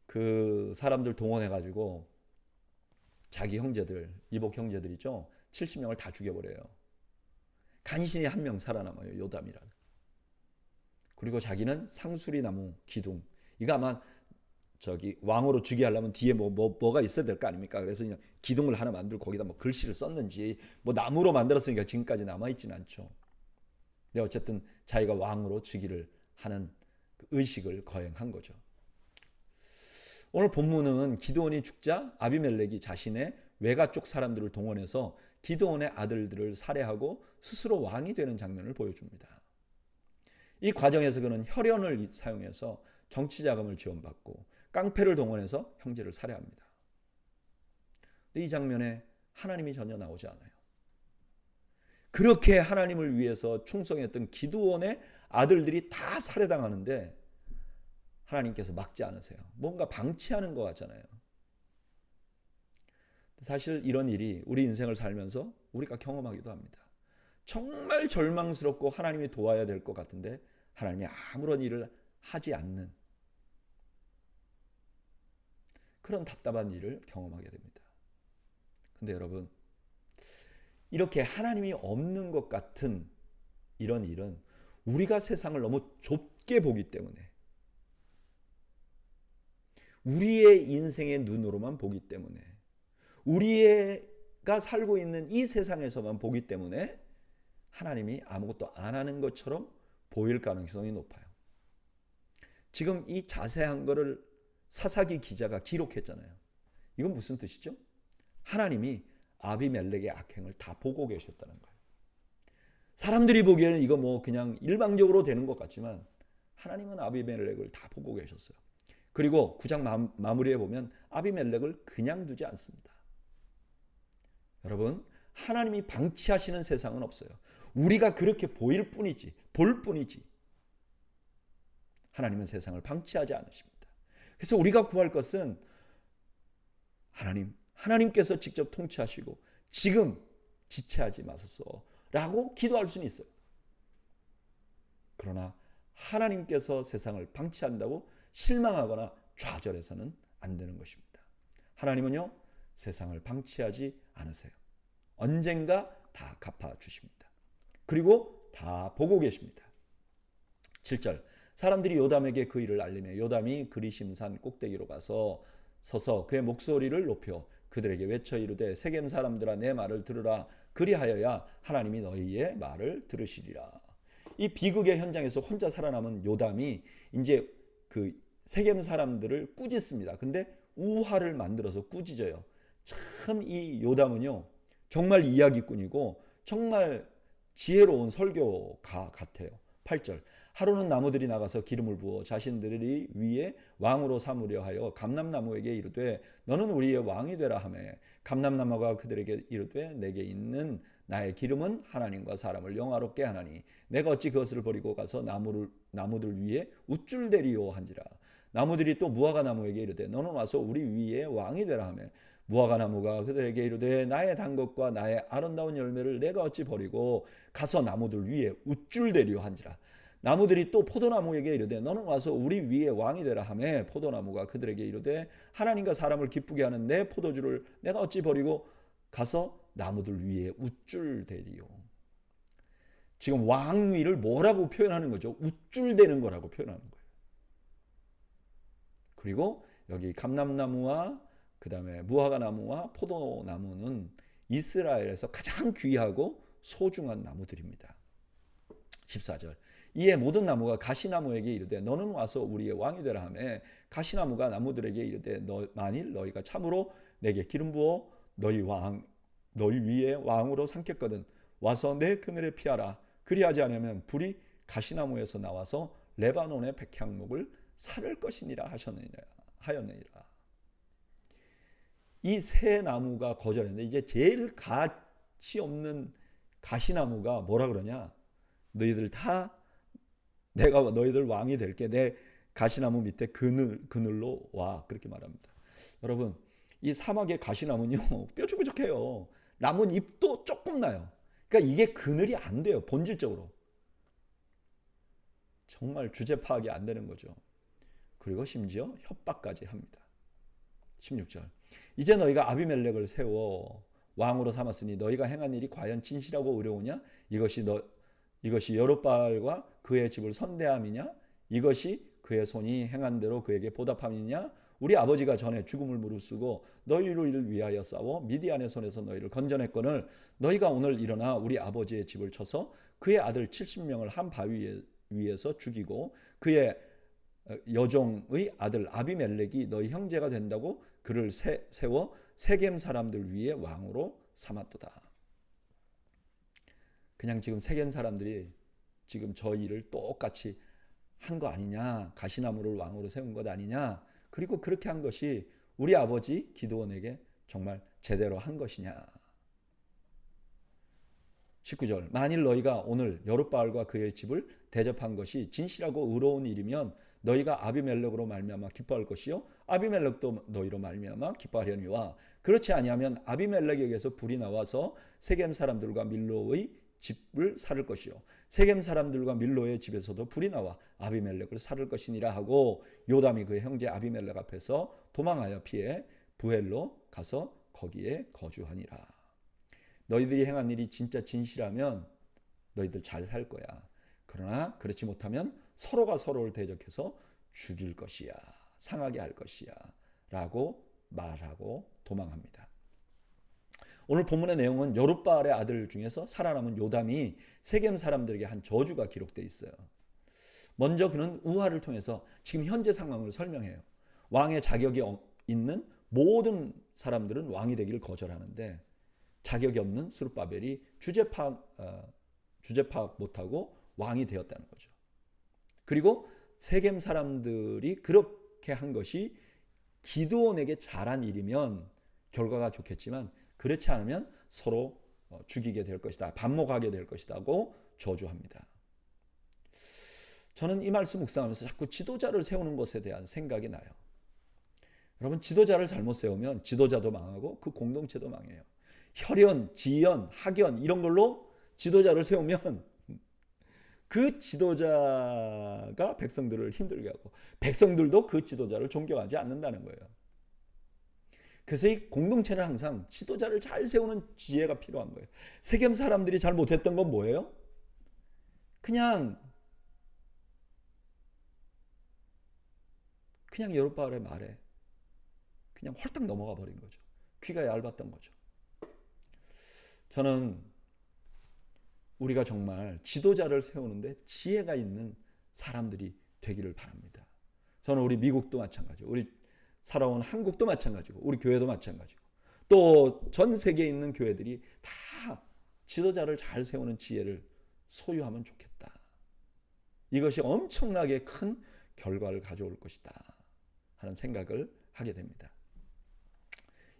그 사람들 동원해 가지고 자기 형제들, 이복 형제들이죠. 70명을 다 죽여버려요. 간신히 한 명 살아남아요. 요담이라. 그리고 자기는 상수리 나무 기둥. 이거 아마 왕으로 죽게 하려면 뒤에 뭐가 있어야 될 거 아닙니까? 그래서 그냥 기둥을 하나 만들고 거기다 뭐 글씨를 썼는지 나무로 만들었으니까 지금까지 남아있지는 않죠. 근데 어쨌든 자기가 왕으로 즉위를 하는 그 의식을 거행한 거죠. 오늘 본문은 기드온이 죽자 아비멜렉이 자신의 외가 쪽 사람들을 동원해서 기드온의 아들들을 살해하고 스스로 왕이 되는 장면을 보여줍니다. 이 과정에서 그는 혈연을 사용해서 정치자금을 지원받고 깡패를 동원해서 형제를 살해합니다. 근데 이 장면에 하나님이 전혀 나오지 않아요. 그렇게 하나님을 위해서 충성했던 기드온의 아들들이 다 살해당하는데 하나님께서 막지 않으세요. 뭔가 방치하는 것 같잖아요. 사실 이런 일이 우리 인생을 살면서 우리가 경험하기도 합니다. 정말 절망스럽고 하나님이 도와야 될 것 같은데 하나님이 아무런 일을 하지 않는 그런 답답한 일을 경험하게 됩니다. 근데 여러분, 이렇게 하나님이 없는 것 같은 이런 일은 우리가 세상을 너무 좁게 보기 때문에, 우리의 인생의 눈으로만 보기 때문에, 우리가 살고 있는 이 세상에서만 보기 때문에 하나님이 아무것도 안 하는 것처럼 보일 가능성이 높아요. 지금 이 자세한 거를 사사기 기자가 기록했잖아요. 이건 무슨 뜻이죠? 하나님이 아비멜렉의 악행을 다 보고 계셨다는 거예요. 사람들이 보기에는 이거 뭐 그냥 일방적으로 되는 것 같지만 하나님은 아비멜렉을 다 보고 계셨어요. 그리고 9장 마무리에 보면 아비멜렉을 그냥 두지 않습니다. 여러분, 하나님이 방치하시는 세상은 없어요. 우리가 그렇게 보일 뿐이지, 볼 뿐이지. 하나님은 세상을 방치하지 않으십니다. 그래서 우리가 구할 것은 하나님께서 직접 통치하시고 지금 지체하지 마소서 라고 기도할 수는 있어요. 그러나 하나님께서 세상을 방치한다고 실망하거나 좌절해서는 안 되는 것입니다. 하나님은요, 세상을 방치하지 않으세요. 언젠가 다 갚아주십니다. 그리고 다 보고 계십니다. 7절, 사람들이 요담에게 그 일을 알리며 요담이 그리심산 꼭대기로 가서 서서 그의 목소리를 높여 그들에게 외쳐 이르되 세겜 사람들아 내 말을 들으라. 그리하여야 하나님이 너희의 말을 들으시리라. 이 비극의 현장에서 혼자 살아남은 요담이 이제 그 세겜 사람들을 꾸짖습니다. 근데 우화를 만들어서 꾸짖어요. 참 이 요담은요, 정말 이야기꾼이고 정말 지혜로운 설교가 같아요. 8절, 하루는 나무들이 나가서 기름을 부어 자신들이 위에 왕으로 삼으려 하여 감람나무에게 이르되 너는 우리의 왕이 되라 하며 감람나무가 그들에게 이르되 내게 있는 나의 기름은 하나님과 사람을 영화롭게 하나니 내가 어찌 그것을 버리고 가서 나무들 위에 우쭐대리요 한지라. 나무들이 또 무화과 나무에게 이르되 너는 와서 우리 위에 왕이 되라 하며 무화과 나무가 그들에게 이르되 나의 단 것과 나의 아름다운 열매를 내가 어찌 버리고 가서 나무들 위에 우쭐대리요 한지라. 나무들이 또 포도나무에게 이르되 너는 와서 우리 위에 왕이 되라 하며 포도나무가 그들에게 이르되 하나님과 사람을 기쁘게 하는 내 포도주를 내가 어찌 버리고 가서 나무들 위에 우쭐대리요. 지금 왕위를 뭐라고 표현하는 거죠? 우쭐대는 거라고 표현하는 거예요. 그리고 여기 감람나무와 그 다음에 무화과 나무와 포도나무는 이스라엘에서 가장 귀하고 소중한 나무들입니다. 14절, 이에 모든 나무가 가시나무에게 이르되 너는 와서 우리의 왕이 되라 하며 가시나무가 나무들에게 이르되 만일 너희가 참으로 내게 기름 부어 너희 위에 왕으로 삼겠거든 와서 내 그늘에 피하라. 그리하지 않으면 불이 가시나무에서 나와서 레바논의 백향목을 사를 것이니라 하였느니라. 이 세 나무가 거절했는데 이제 제일 가치 없는 가시나무가 뭐라 그러냐? 너희들 다 내가 너희들 왕이 될게. 내 가시나무 밑에 그늘로 와. 그렇게 말합니다. 여러분, 이 사막의 가시나무는요, 뾰족뾰족해요. 나뭇잎도 조금 나요. 그러니까 이게 그늘이 안 돼요. 본질적으로. 정말 주제 파악이 안 되는 거죠. 그리고 심지어 협박까지 합니다. 16절, 이제 너희가 아비멜렉을 세워 왕으로 삼았으니 너희가 행한 일이 과연 진실하고 의로우냐? 이것이 여룻바알과 그의 집을 선대함이냐? 이것이 그의 손이 행한 대로 그에게 보답함이냐? 우리 아버지가 전에 죽음을 무릅쓰고 너희를 위하여 싸워 미디안의 손에서 너희를 건져냈거늘 너희가 오늘 일어나 우리 아버지의 집을 쳐서 그의 아들 70명을 한 바위 위에서 죽이고 그의 여종의 아들 아비멜렉이 너희 형제가 된다고 그를 세워 세겜 사람들 위에 왕으로 삼았도다. 그냥 지금 세겜 사람들이 지금 저 일을 똑같이 한 거 아니냐, 가시나무를 왕으로 세운 것 아니냐, 그리고 그렇게 한 것이 우리 아버지 기드온에게 정말 제대로 한 것이냐. 19절, 만일 너희가 오늘 여룻바알과 그의 집을 대접한 것이 진실하고 의로운 일이면 너희가 아비멜렉으로 말미암아 기뻐할 것이요 아비멜렉도 너희로 말미암아 기뻐하려니와 그렇지 아니하면 아비멜렉에게서 불이 나와서 세겜 사람들과 밀로의 집을 살을 것이요 세겜 사람들과 밀로의 집에서도 불이 나와 아비멜렉을 살을 것이니라 하고 요담이 그의 형제 아비멜렉 앞에서 도망하여 피해 부엘로 가서 거기에 거주하니라. 너희들이 행한 일이 진짜 진실하면 너희들 잘 살 거야. 그러나 그렇지 못하면 서로가 서로를 대적해서 죽일 것이야. 상하게 할 것이야. 라고 말하고 도망합니다. 오늘 본문의 내용은 여룻바알의 아들 중에서 살아남은 요담이 세겜 사람들에게 한 저주가 기록되어 있어요. 먼저 그는 우화를 통해서 지금 현재 상황을 설명해요. 왕의 자격이 있는 모든 사람들은 왕이 되기를 거절하는데 자격이 없는 스룹바벨이 주제 파악 못하고 왕이 되었다는 거죠. 그리고 세겜 사람들이 그렇게 한 것이 기드온에게 잘한 일이면 결과가 좋겠지만 그렇지 않으면 서로 죽이게 될 것이다. 반목하게 될 것이다고 저주합니다. 저는 이 말씀 묵상하면서 자꾸 지도자를 세우는 것에 대한 생각이 나요. 여러분, 지도자를 잘못 세우면 지도자도 망하고 그 공동체도 망해요. 혈연, 지연, 학연 이런 걸로 지도자를 세우면 그 지도자가 백성들을 힘들게 하고 백성들도 그 지도자를 존경하지 않는다는 거예요. 그래서 이 공동체는 항상 지도자를 잘 세우는 지혜가 필요한 거예요. 세겜 사람들이 잘 못했던 건 뭐예요? 그냥 여룻바알의 말에 그냥 홀딱 넘어가 버린 거죠. 귀가 얇았던 거죠. 저는 우리가 정말 지도자를 세우는데 지혜가 있는 사람들이 되기를 바랍니다. 저는 우리 미국도 마찬가지고 우리 살아온 한국도 마찬가지고 우리 교회도 마찬가지고 또 전 세계에 있는 교회들이 다 지도자를 잘 세우는 지혜를 소유하면 좋겠다. 이것이 엄청나게 큰 결과를 가져올 것이다 하는 생각을 하게 됩니다.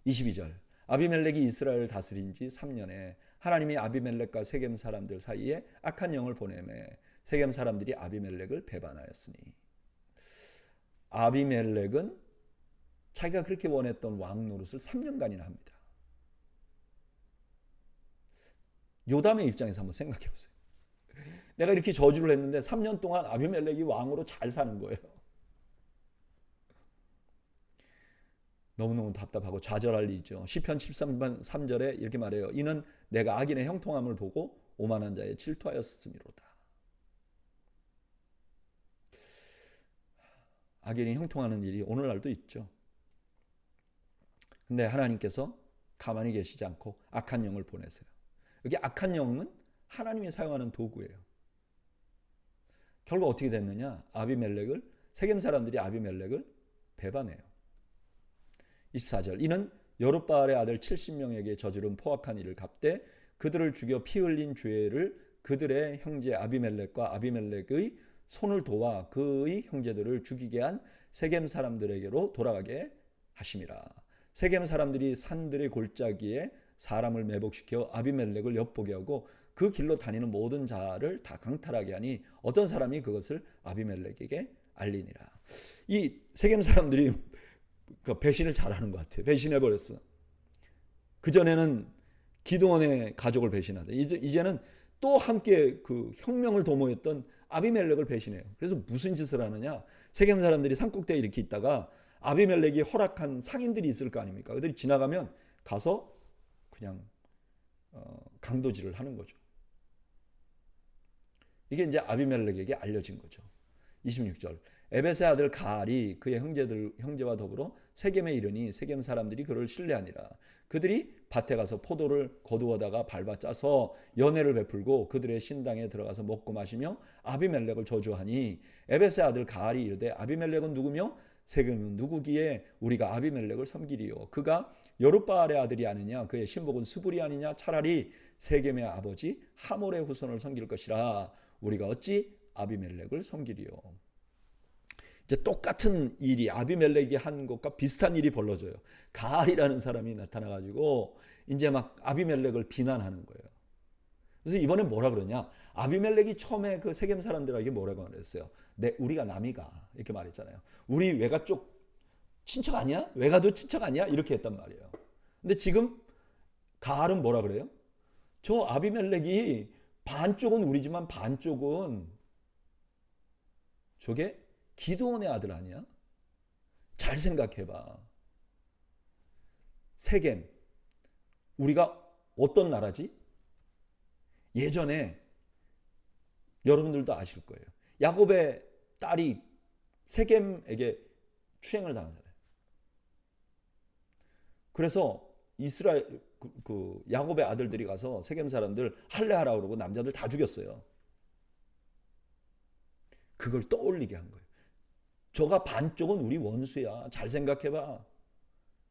22절 아비멜렉이 이스라엘을 다스린 지 3년에 하나님이 아비멜렉과 세겜 사람들 사이에 악한 영을 보내매 세겜 사람들이 아비멜렉을 배반하였으니 아비멜렉은 자기가 그렇게 원했던 왕 노릇을 3년간이나 합니다. 요담의 입장에서 한번 생각해 보세요. 내가 이렇게 저주를 했는데 3년 동안 아비멜렉이 왕으로 잘 사는 거예요. 너무너무 답답하고 좌절할 일이죠. 시편 13편 3절에 이렇게 말해요. 이는 내가 악인의 형통함을 보고 오만한 자의 질투하였음이로다. 악인이 형통하는 일이 오늘날도 있죠. 근데 하나님께서 가만히 계시지 않고 악한 영을 보내세요. 여기 악한 영은 하나님이 사용하는 도구예요. 결국 어떻게 됐느냐? 세겜 사람들이 아비멜렉을 배반해요. 24절 이는 여룻바알의 아들 70명에게 저지른 포악한 일을 갚되 그들을 죽여 피 흘린 죄를 그들의 형제 아비멜렉과 아비멜렉의 손을 도와 그의 형제들을 죽이게 한 세겜 사람들에게로 돌아가게 하심이라. 세겜 사람들이 산들의 골짜기에 사람을 매복시켜 아비멜렉을 엿보게 하고 그 길로 다니는 모든 자를 다 강탈하게 하니 어떤 사람이 그것을 아비멜렉에게 알리니라. 이 세겜 사람들이 배신을 잘하는 것 같아요. 배신해버렸어. 그전에는 기드온의 가족을 배신하다. 이제는 또 함께 그 혁명을 도모했던 아비멜렉을 배신해요. 그래서 무슨 짓을 하느냐? 세겜 사람들이 산꼭대기에 이렇게 있다가 아비멜렉이 허락한 상인들이 있을 거 아닙니까? 그들이 지나가면 가서 그냥 강도질을 하는 거죠. 이게 이제 아비멜렉에게 알려진 거죠. 26절 에벳의 아들 가알이 그의 형제와 더불어 세겜에 이르니 세겜 사람들이 그를 신뢰하니라. 그들이 밭에 가서 포도를 거두어다가 밟아 짜서 연회를 베풀고 그들의 신당에 들어가서 먹고 마시며 아비멜렉을 저주하니 에벳의 아들 가알이 이르되 아비멜렉은 누구며 세겜은 누구기에 우리가 아비멜렉을 섬기리요. 그가 여룻바알의 아들이 아니냐? 그의 신복은 스불이 아니냐? 차라리 세겜의 아버지 하몰의 후손을 섬길 것이라. 우리가 어찌 아비멜렉을 섬기리요. 이제 똑같은 일이 아비멜렉이 한 것과 비슷한 일이 벌어져요. 가알이라는 사람이 나타나가지고 이제 막 아비멜렉을 비난하는 거예요. 그래서 이번에 뭐라 그러냐? 아비멜렉이 처음에 그 세겜 사람들에게 뭐라고 그랬어요? 우리가 남이가 이렇게 말했잖아요. 우리 외가 쪽 친척 아니야? 외가도 친척 아니야? 이렇게 했단 말이에요. 근데 지금 가알은 뭐라 그래요? 저 아비멜렉이 반쪽은 우리지만 반쪽은 저게 기드온의 아들 아니야? 잘 생각해봐. 세겜, 우리가 어떤 나라지? 예전에 여러분들도 아실 거예요. 야곱의 딸이 세겜에게 추행을 당하잖아요. 그래서 이스라엘 야곱의 아들들이 가서 세겜 사람들 할례하라 그러고 남자들 다 죽였어요. 그걸 떠올리게 한 거예요. 저가 반쪽은 우리 원수야. 잘 생각해봐.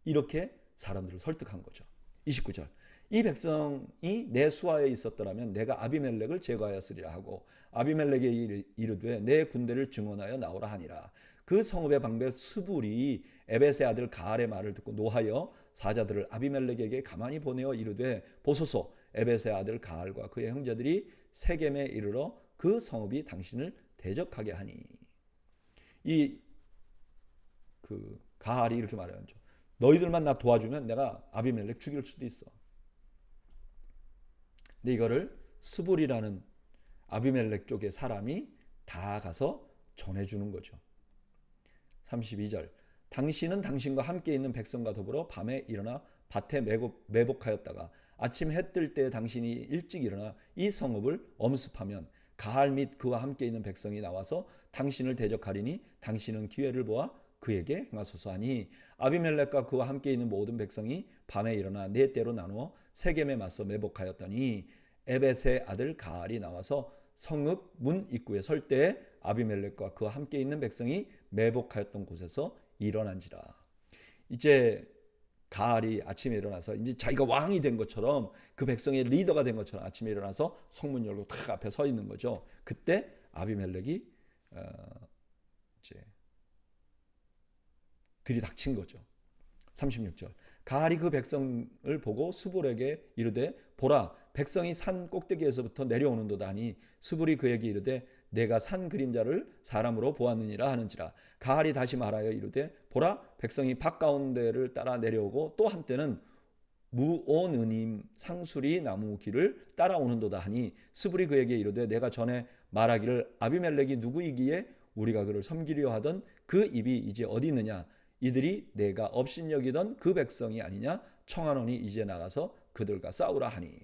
이렇게 사람들을 설득한 거죠. 29절. 이 백성이 내 수하에 있었더라면 내가 아비멜렉을 제거하였으리라 하고 아비멜렉에 이르되 내 군대를 증언하여 나오라 하니라. 그 성읍의 방배 스불이 에벳의 아들 가알의 말을 듣고 노하여 사자들을 아비멜렉에게 가만히 보내어 이르되 보소서 에벳의 아들 가알과 그의 형제들이 세겜에 이르러 그 성읍이 당신을 대적하게 하니. 이 가알이 이렇게 말하죠. 너희들만 나 도와주면 내가 아비멜렉 죽일 수도 있어. 근데 이거를 스불이라는 아비멜렉 쪽의 사람이 다 가서 전해주는 거죠. 32절. 당신은 당신과 함께 있는 백성과 더불어 밤에 일어나 밭에 매복하였다가 아침 해 뜰 때 당신이 일찍 일어나 이 성읍을 엄습하면 가할 및 그와 함께 있는 백성이 나와서 당신을 대적하리니 당신은 기회를 보아 그에게 행하소서 하니 아비멜렉과 그와 함께 있는 모든 백성이 밤에 일어나 네 때로 나누어 세겜에 맞서 매복하였더니 에벳의 아들 가알이 나와서 성읍 문 입구에 설 때에 아비멜렉과 그와 함께 있는 백성이 매복하였던 곳에서 일어난지라. 이제 가알이 아침에 일어나서 이제 자기가 왕이 된 것처럼 그 백성의 리더가 된 것처럼 아침에 일어나서 성문 열고 탁 앞에 서 있는 거죠. 그때 아비멜렉이 이제 들이닥친 거죠. 36절. 가알이 그 백성을 보고 스불에게 이르되 보라 백성이 산 꼭대기에서부터 내려오는도다 하니 스불이 그에게 이르되 내가 산 그림자를 사람으로 보았느니라 하는지라. 가알이 다시 말하여 이르되 보라 백성이 밭 가운데를 따라 내려오고 또 한때는 무오느님 상수리 나무 길을 따라오는도다 하니 스불이 그에게 이르되 내가 전에 말하기를 아비멜렉이 누구이기에 우리가 그를 섬기려 하던 그 입이 이제 어디 있느냐. 이들이 내가 업신여기던 그 백성이 아니냐. 청하노니 이제 나가서 그들과 싸우라 하니.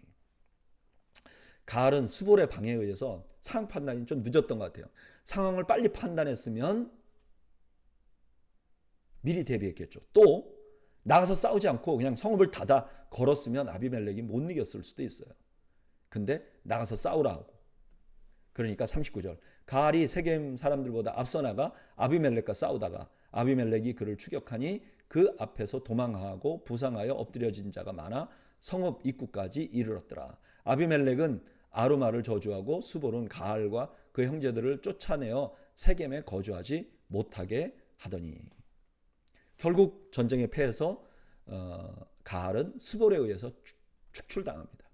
가알은 스볼의 방해에 의해서 상황 판단이 좀 늦었던 것 같아요. 상황을 빨리 판단했으면 미리 대비했겠죠. 또 나가서 싸우지 않고 그냥 성읍을 닫아 걸었으면 아비멜렉이 못 이겼을 수도 있어요. 근데 나가서 싸우라고. 그러니까 39절. 가알이 세겜 사람들보다 앞서 나가 아비멜렉과 싸우다가 아비멜렉이 그를 추격하니 그 앞에서 도망하고 부상하여 엎드려진 자가 많아 성읍 입구까지 이르렀더라. 아비멜렉은 아루마를 저주하고 스볼은 가알과 그 형제들을 쫓아내어 세겜에 거주하지 못하게 하더니. 결국 전쟁에 패해서 가알은 스볼에 의해서 축출당합니다.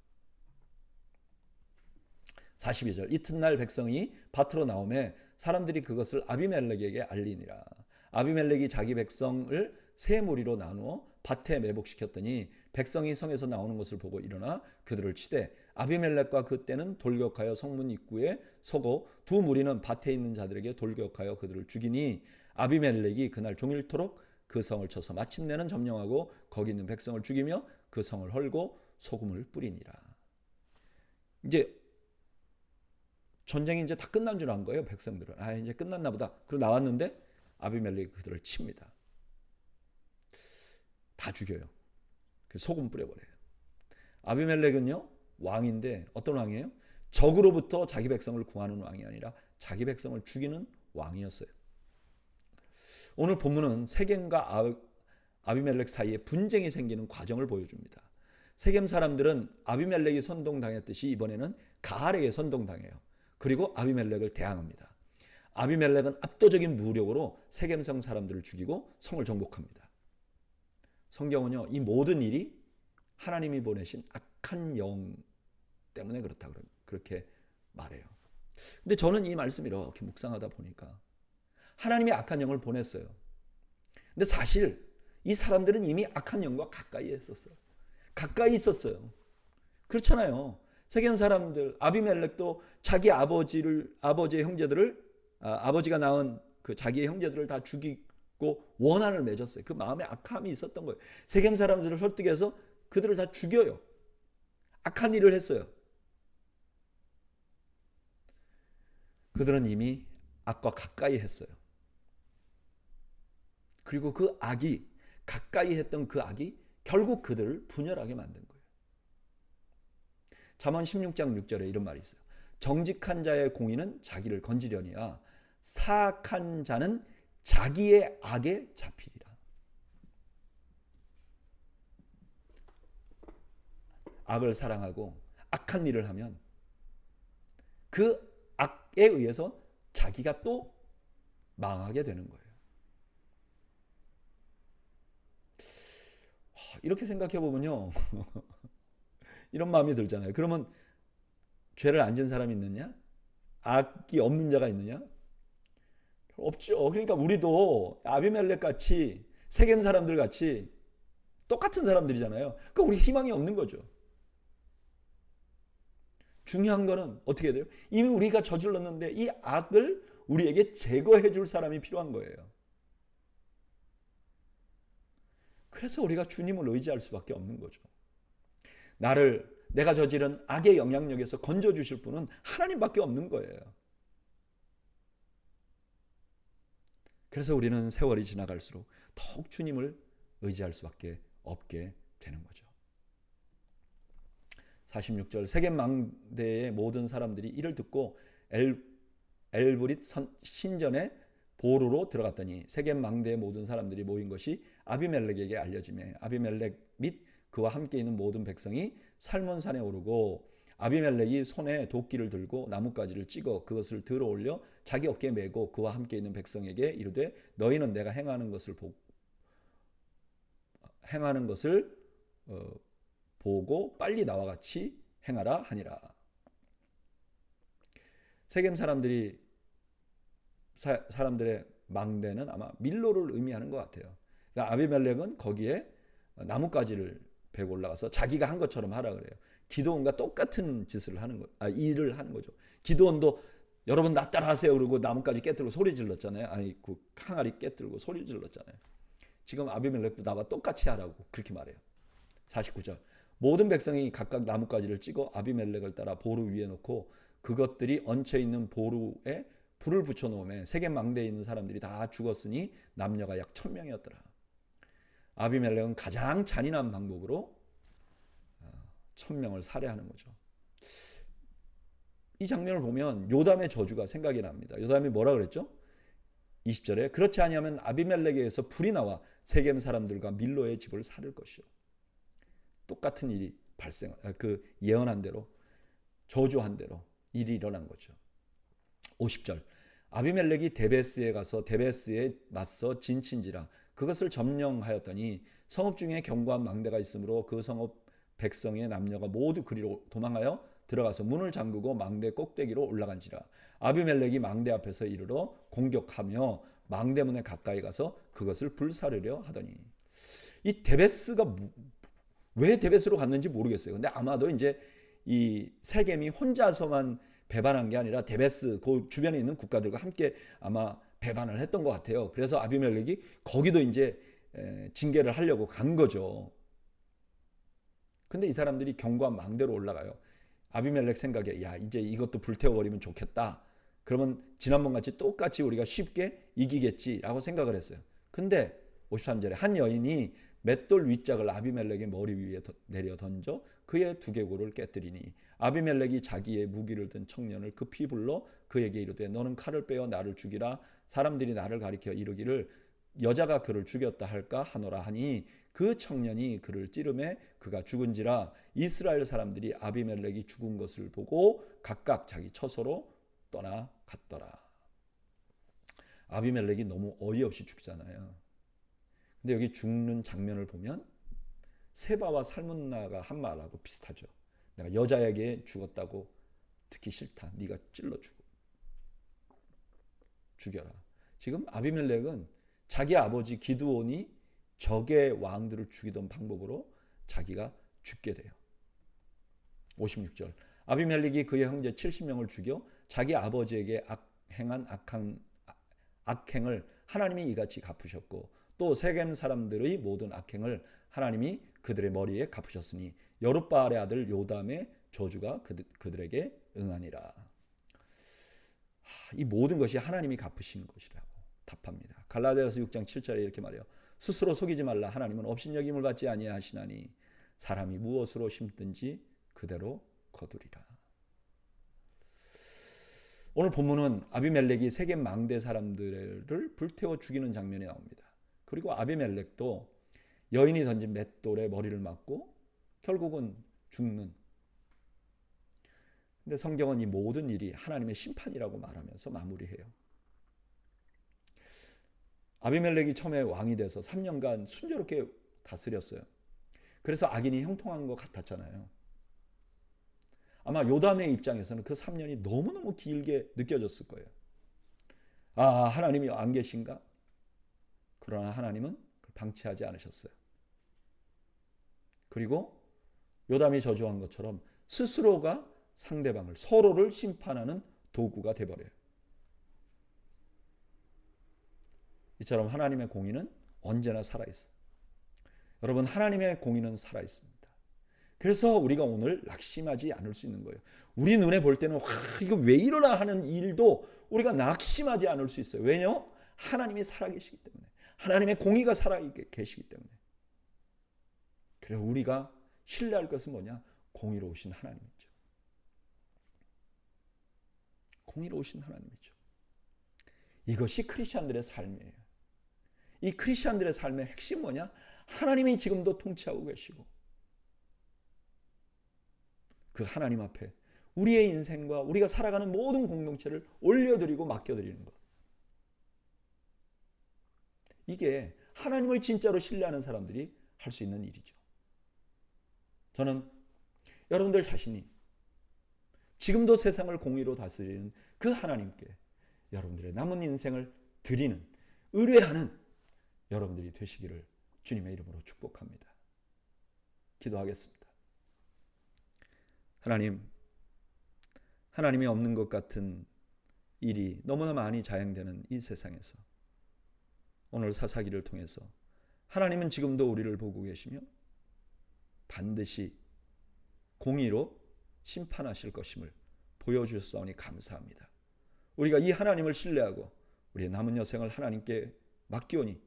42절. 이튿날 백성이 밭으로 나오매 사람들이 그것을 아비멜렉에게 알리니라. 아비멜렉이 자기 백성을 세 무리로 나누어 밭에 매복시켰더니 백성이 성에서 나오는 것을 보고 일어나 그들을 치되 아비멜렉과 그때는 돌격하여 성문 입구에 서고 두 무리는 밭에 있는 자들에게 돌격하여 그들을 죽이니 아비멜렉이 그날 종일토록 그 성을 쳐서 마침내는 점령하고 거기 있는 백성을 죽이며 그 성을 헐고 소금을 뿌리니라. 이제 전쟁이 이제 다 끝난 줄 안 거예요. 백성들은 이제 끝났나 보다. 그리고 나왔는데 아비멜렉이 그들을 칩니다. 다 죽여요. 소금 뿌려버려요. 아비멜렉은요 왕인데 어떤 왕이에요? 적으로부터 자기 백성을 구하는 왕이 아니라 자기 백성을 죽이는 왕이었어요. 오늘 본문은 세겜과 아비멜렉 사이에 분쟁이 생기는 과정을 보여줍니다. 세겜 사람들은 아비멜렉이 선동당했듯이 이번에는 가알에게 선동당해요. 그리고 아비멜렉을 대항합니다. 아비멜렉은 압도적인 무력으로 세겜성 사람들을 죽이고 성을 정복합니다. 성경은요 이 모든 일이 하나님이 보내신 악한 영 때문에 그렇다 그렇게 말해요. 근데 저는 이 말씀 이렇게 묵상하다 보니까 하나님이 악한 영을 보냈어요. 근데 사실 이 사람들은 이미 악한 영과 가까이 했었어요. 가까이 있었어요. 그렇잖아요. 세겜 사람들 아비멜렉도 자기 아버지의 형제들을 아버지가 낳은 그 자기의 형제들을 다 죽이고 원한을 맺었어요. 그 마음에 악함이 있었던 거예요. 세겜 사람들을 설득해서 그들을 다 죽여요. 악한 일을 했어요. 그들은 이미 악과 가까이 했어요. 그리고 그 악이 가까이 했던 그 악이 결국 그들을 분열하게 만든 거예요. 잠언 16장 6절에 이런 말이 있어요. 정직한 자의 공의는 자기를 건지려니와 사악한 자는 자기의 악에 잡히리라. 악을 사랑하고 악한 일을 하면 그 악에 의해서 자기가 또 망하게 되는 거예요. 이렇게 생각해 보면요. 이런 마음이 들잖아요. 그러면 죄를 안 지은 사람이 있느냐? 악이 없는 자가 있느냐? 없죠. 그러니까 우리도 아비멜렉 같이 세겜 사람들 같이 똑같은 사람들이잖아요. 그러니까 우리 희망이 없는 거죠. 중요한 거는 어떻게 돼요? 이미 우리가 저질렀는데 이 악을 우리에게 제거해 줄 사람이 필요한 거예요. 그래서 우리가 주님을 의지할 수밖에 없는 거죠. 내가 저지른 악의 영향력에서 건져주실 분은 하나님밖에 없는 거예요. 그래서 우리는 세월이 지나갈수록 더욱 주님을 의지할 수밖에 없게 되는 거죠. 46절 세겜 망대의 모든 사람들이 이를 듣고 엘브릿 신전에 보루로 들어갔더니 세겜 망대의 모든 사람들이 모인 것이 아비멜렉에게 알려지매 아비멜렉 및 그와 함께 있는 모든 백성이 살몬산에 오르고 아비멜렉이 손에 도끼를 들고 나뭇가지를 찍어 그것을 들어 올려 자기 어깨에 메고 그와 함께 있는 백성에게 이르되 너희는 내가 행하는 것을 보고 빨리 나와 같이 행하라 하니라. 세겜 사람들의 망대는 아마 밀로를 의미하는 것 같아요. 그러니까 아비멜렉은 거기에 나뭇가지를 베고 올라가서 자기가 한 것처럼 하라 그래요. 기드온과 똑같은 일을 하는 거죠. 기드온도 여러분 나 따라하세요 그러고 나뭇가지 깨뜨리고 소리 질렀잖아요. 아니 그 항아리 깨뜨리고 소리 질렀잖아요. 지금 아비멜렉도 나와 똑같이 하라고 그렇게 말해요. 49절 모든 백성이 각각 나뭇가지를 찍어 아비멜렉을 따라 보루 위에 놓고 그것들이 얹혀 있는 보루에 불을 붙여 놓으며 세겜 망대에 있는 사람들이 다 죽었으니 남녀가 약 1000명이었더라. 아비멜렉은 가장 잔인한 방법으로 1000명을 살해하는 거죠. 이 장면을 보면 요담의 저주가 생각이 납니다. 요담이 뭐라 그랬죠? 20절에 그렇지 아니하면 아비멜렉에게서 불이 나와 세겜 사람들과 밀로의 집을 살을 것이요. 똑같은 일이 예언한 대로 저주한 대로 일이 일어난 거죠. 50절 아비멜렉이 데베스에 가서 데베스에 맞서 진친지라 그것을 점령하였더니 성읍 중에 견고한 망대가 있으므로 그 성읍 백성의 남녀가 모두 그리로 도망하여 들어가서 문을 잠그고 망대 꼭대기로 올라간지라. 아비멜렉이 망대 앞에서 이르러 공격하며 망대문에 가까이 가서 그것을 불사르려 하더니 이 데베스가 왜 데베스로 갔는지 모르겠어요. 근데 아마도 이제 이 세겜이 혼자서만 배반한 게 아니라 데베스 그 주변에 있는 국가들과 함께 아마 배반을 했던 것 같아요. 그래서 아비멜렉이 거기도 이제 징계를 하려고 간 거죠. 근데 이 사람들이 견고한 망대로 올라가요. 아비멜렉 생각에 야 이제 이것도 불태워버리면 좋겠다. 그러면 지난번 같이 똑같이 우리가 쉽게 이기겠지라고 생각을 했어요. 근데 53절에 한 여인이 맷돌 윗짝을 아비멜렉의 머리 위에 내려 던져 그의 두개골을 깨뜨리니 아비멜렉이 자기의 무기를 든 청년을 급히 불러 그에게 이르되 너는 칼을 빼어 나를 죽이라. 사람들이 나를 가리켜 이르기를 여자가 그를 죽였다 할까 하노라 하니 그 청년이 그를 찌르매 그가 죽은지라. 이스라엘 사람들이 아비멜렉이 죽은 것을 보고 각각 자기 처소로 떠나갔더라. 아비멜렉이 너무 어이없이 죽잖아요. 근데 여기 죽는 장면을 보면 세바와 살문나가 한 말하고 비슷하죠. 내가 여자에게 죽었다고 듣기 싫다. 네가 찔러 죽여라. 지금 아비멜렉은 자기 아버지 기드온이 적의 왕들을 죽이던 방법으로 자기가 죽게 돼요. 56절 아비멜렉이 그의 형제 70명을 죽여 자기 아버지에게 행한 악행을 하나님이 이같이 갚으셨고 또 세겜 사람들의 모든 악행을 하나님이 그들의 머리에 갚으셨으니 여룻바알의 아들 요담의 저주가 그들에게 응하니라. 이 모든 것이 하나님이 갚으신 것이라고 답합니다. 갈라디아서 6장 7절에 이렇게 말해요. 스스로 속이지 말라. 하나님은 업신여김을 받지 아니하시나니 사람이 무엇으로 심든지 그대로 거두리라. 오늘 본문은 아비멜렉이 세겜 망대 사람들을 불태워 죽이는 장면이 나옵니다. 그리고 아비멜렉도 여인이 던진 맷돌에 머리를 맞고 결국은 죽는. 근데 성경은 이 모든 일이 하나님의 심판이라고 말하면서 마무리해요. 아비멜렉이 처음에 왕이 돼서 3년간 순조롭게 다스렸어요. 그래서 악인이 형통한 것 같았잖아요. 아마 요담의 입장에서는 그 3년이 너무너무 길게 느껴졌을 거예요. 아, 하나님이 안 계신가? 그러나 하나님은 방치하지 않으셨어요. 그리고 요담이 저주한 것처럼 스스로가 상대방을, 서로를 심판하는 도구가 돼버려요. 이처럼 하나님의 공의는 언제나 살아있어요. 여러분, 하나님의 공의는 살아있습니다. 그래서 우리가 오늘 낙심하지 않을 수 있는 거예요. 우리 눈에 볼 때는 이거 왜 이러나 하는 일도 우리가 낙심하지 않을 수 있어요. 왜냐? 하나님이 살아계시기 때문에. 하나님의 공의가 살아계시기 때문에. 그래서 우리가 신뢰할 것은 뭐냐? 공의로우신 하나님이죠. 공의로우신 하나님이죠. 이것이 크리스천들의 삶이에요. 이 크리스천들의 삶의 핵심 뭐냐? 하나님이 지금도 통치하고 계시고 그 하나님 앞에 우리의 인생과 우리가 살아가는 모든 공동체를 올려드리고 맡겨드리는 것. 이게 하나님을 진짜로 신뢰하는 사람들이 할 수 있는 일이죠. 저는 여러분들 자신이 지금도 세상을 공의로 다스리는 그 하나님께 여러분들의 남은 인생을 드리는, 의뢰하는 여러분들이 되시기를 주님의 이름으로 축복합니다. 기도하겠습니다. 하나님이 없는 것 같은 일이 너무나 많이 자행되는 이 세상에서 오늘 사사기를 통해서 하나님은 지금도 우리를 보고 계시며 반드시 공의로 심판하실 것임을 보여주셨사오니 감사합니다. 우리가 이 하나님을 신뢰하고 우리의 남은 여생을 하나님께 맡기오니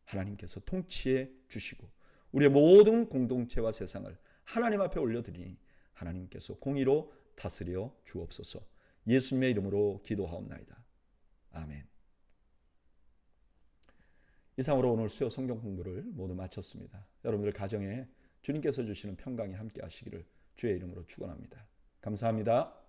하나님께서 통치해 주시고 우리의 모든 공동체와 세상을 하나님 앞에 올려드리니 하나님께서 공의로 다스려 주옵소서. 예수님의 이름으로 기도하옵나이다. 아멘. 이상으로 오늘 수요 성경 공부를 모두 마쳤습니다. 여러분들 가정에 주님께서 주시는 평강이 함께 하시기를 주의 이름으로 축원합니다. 감사합니다.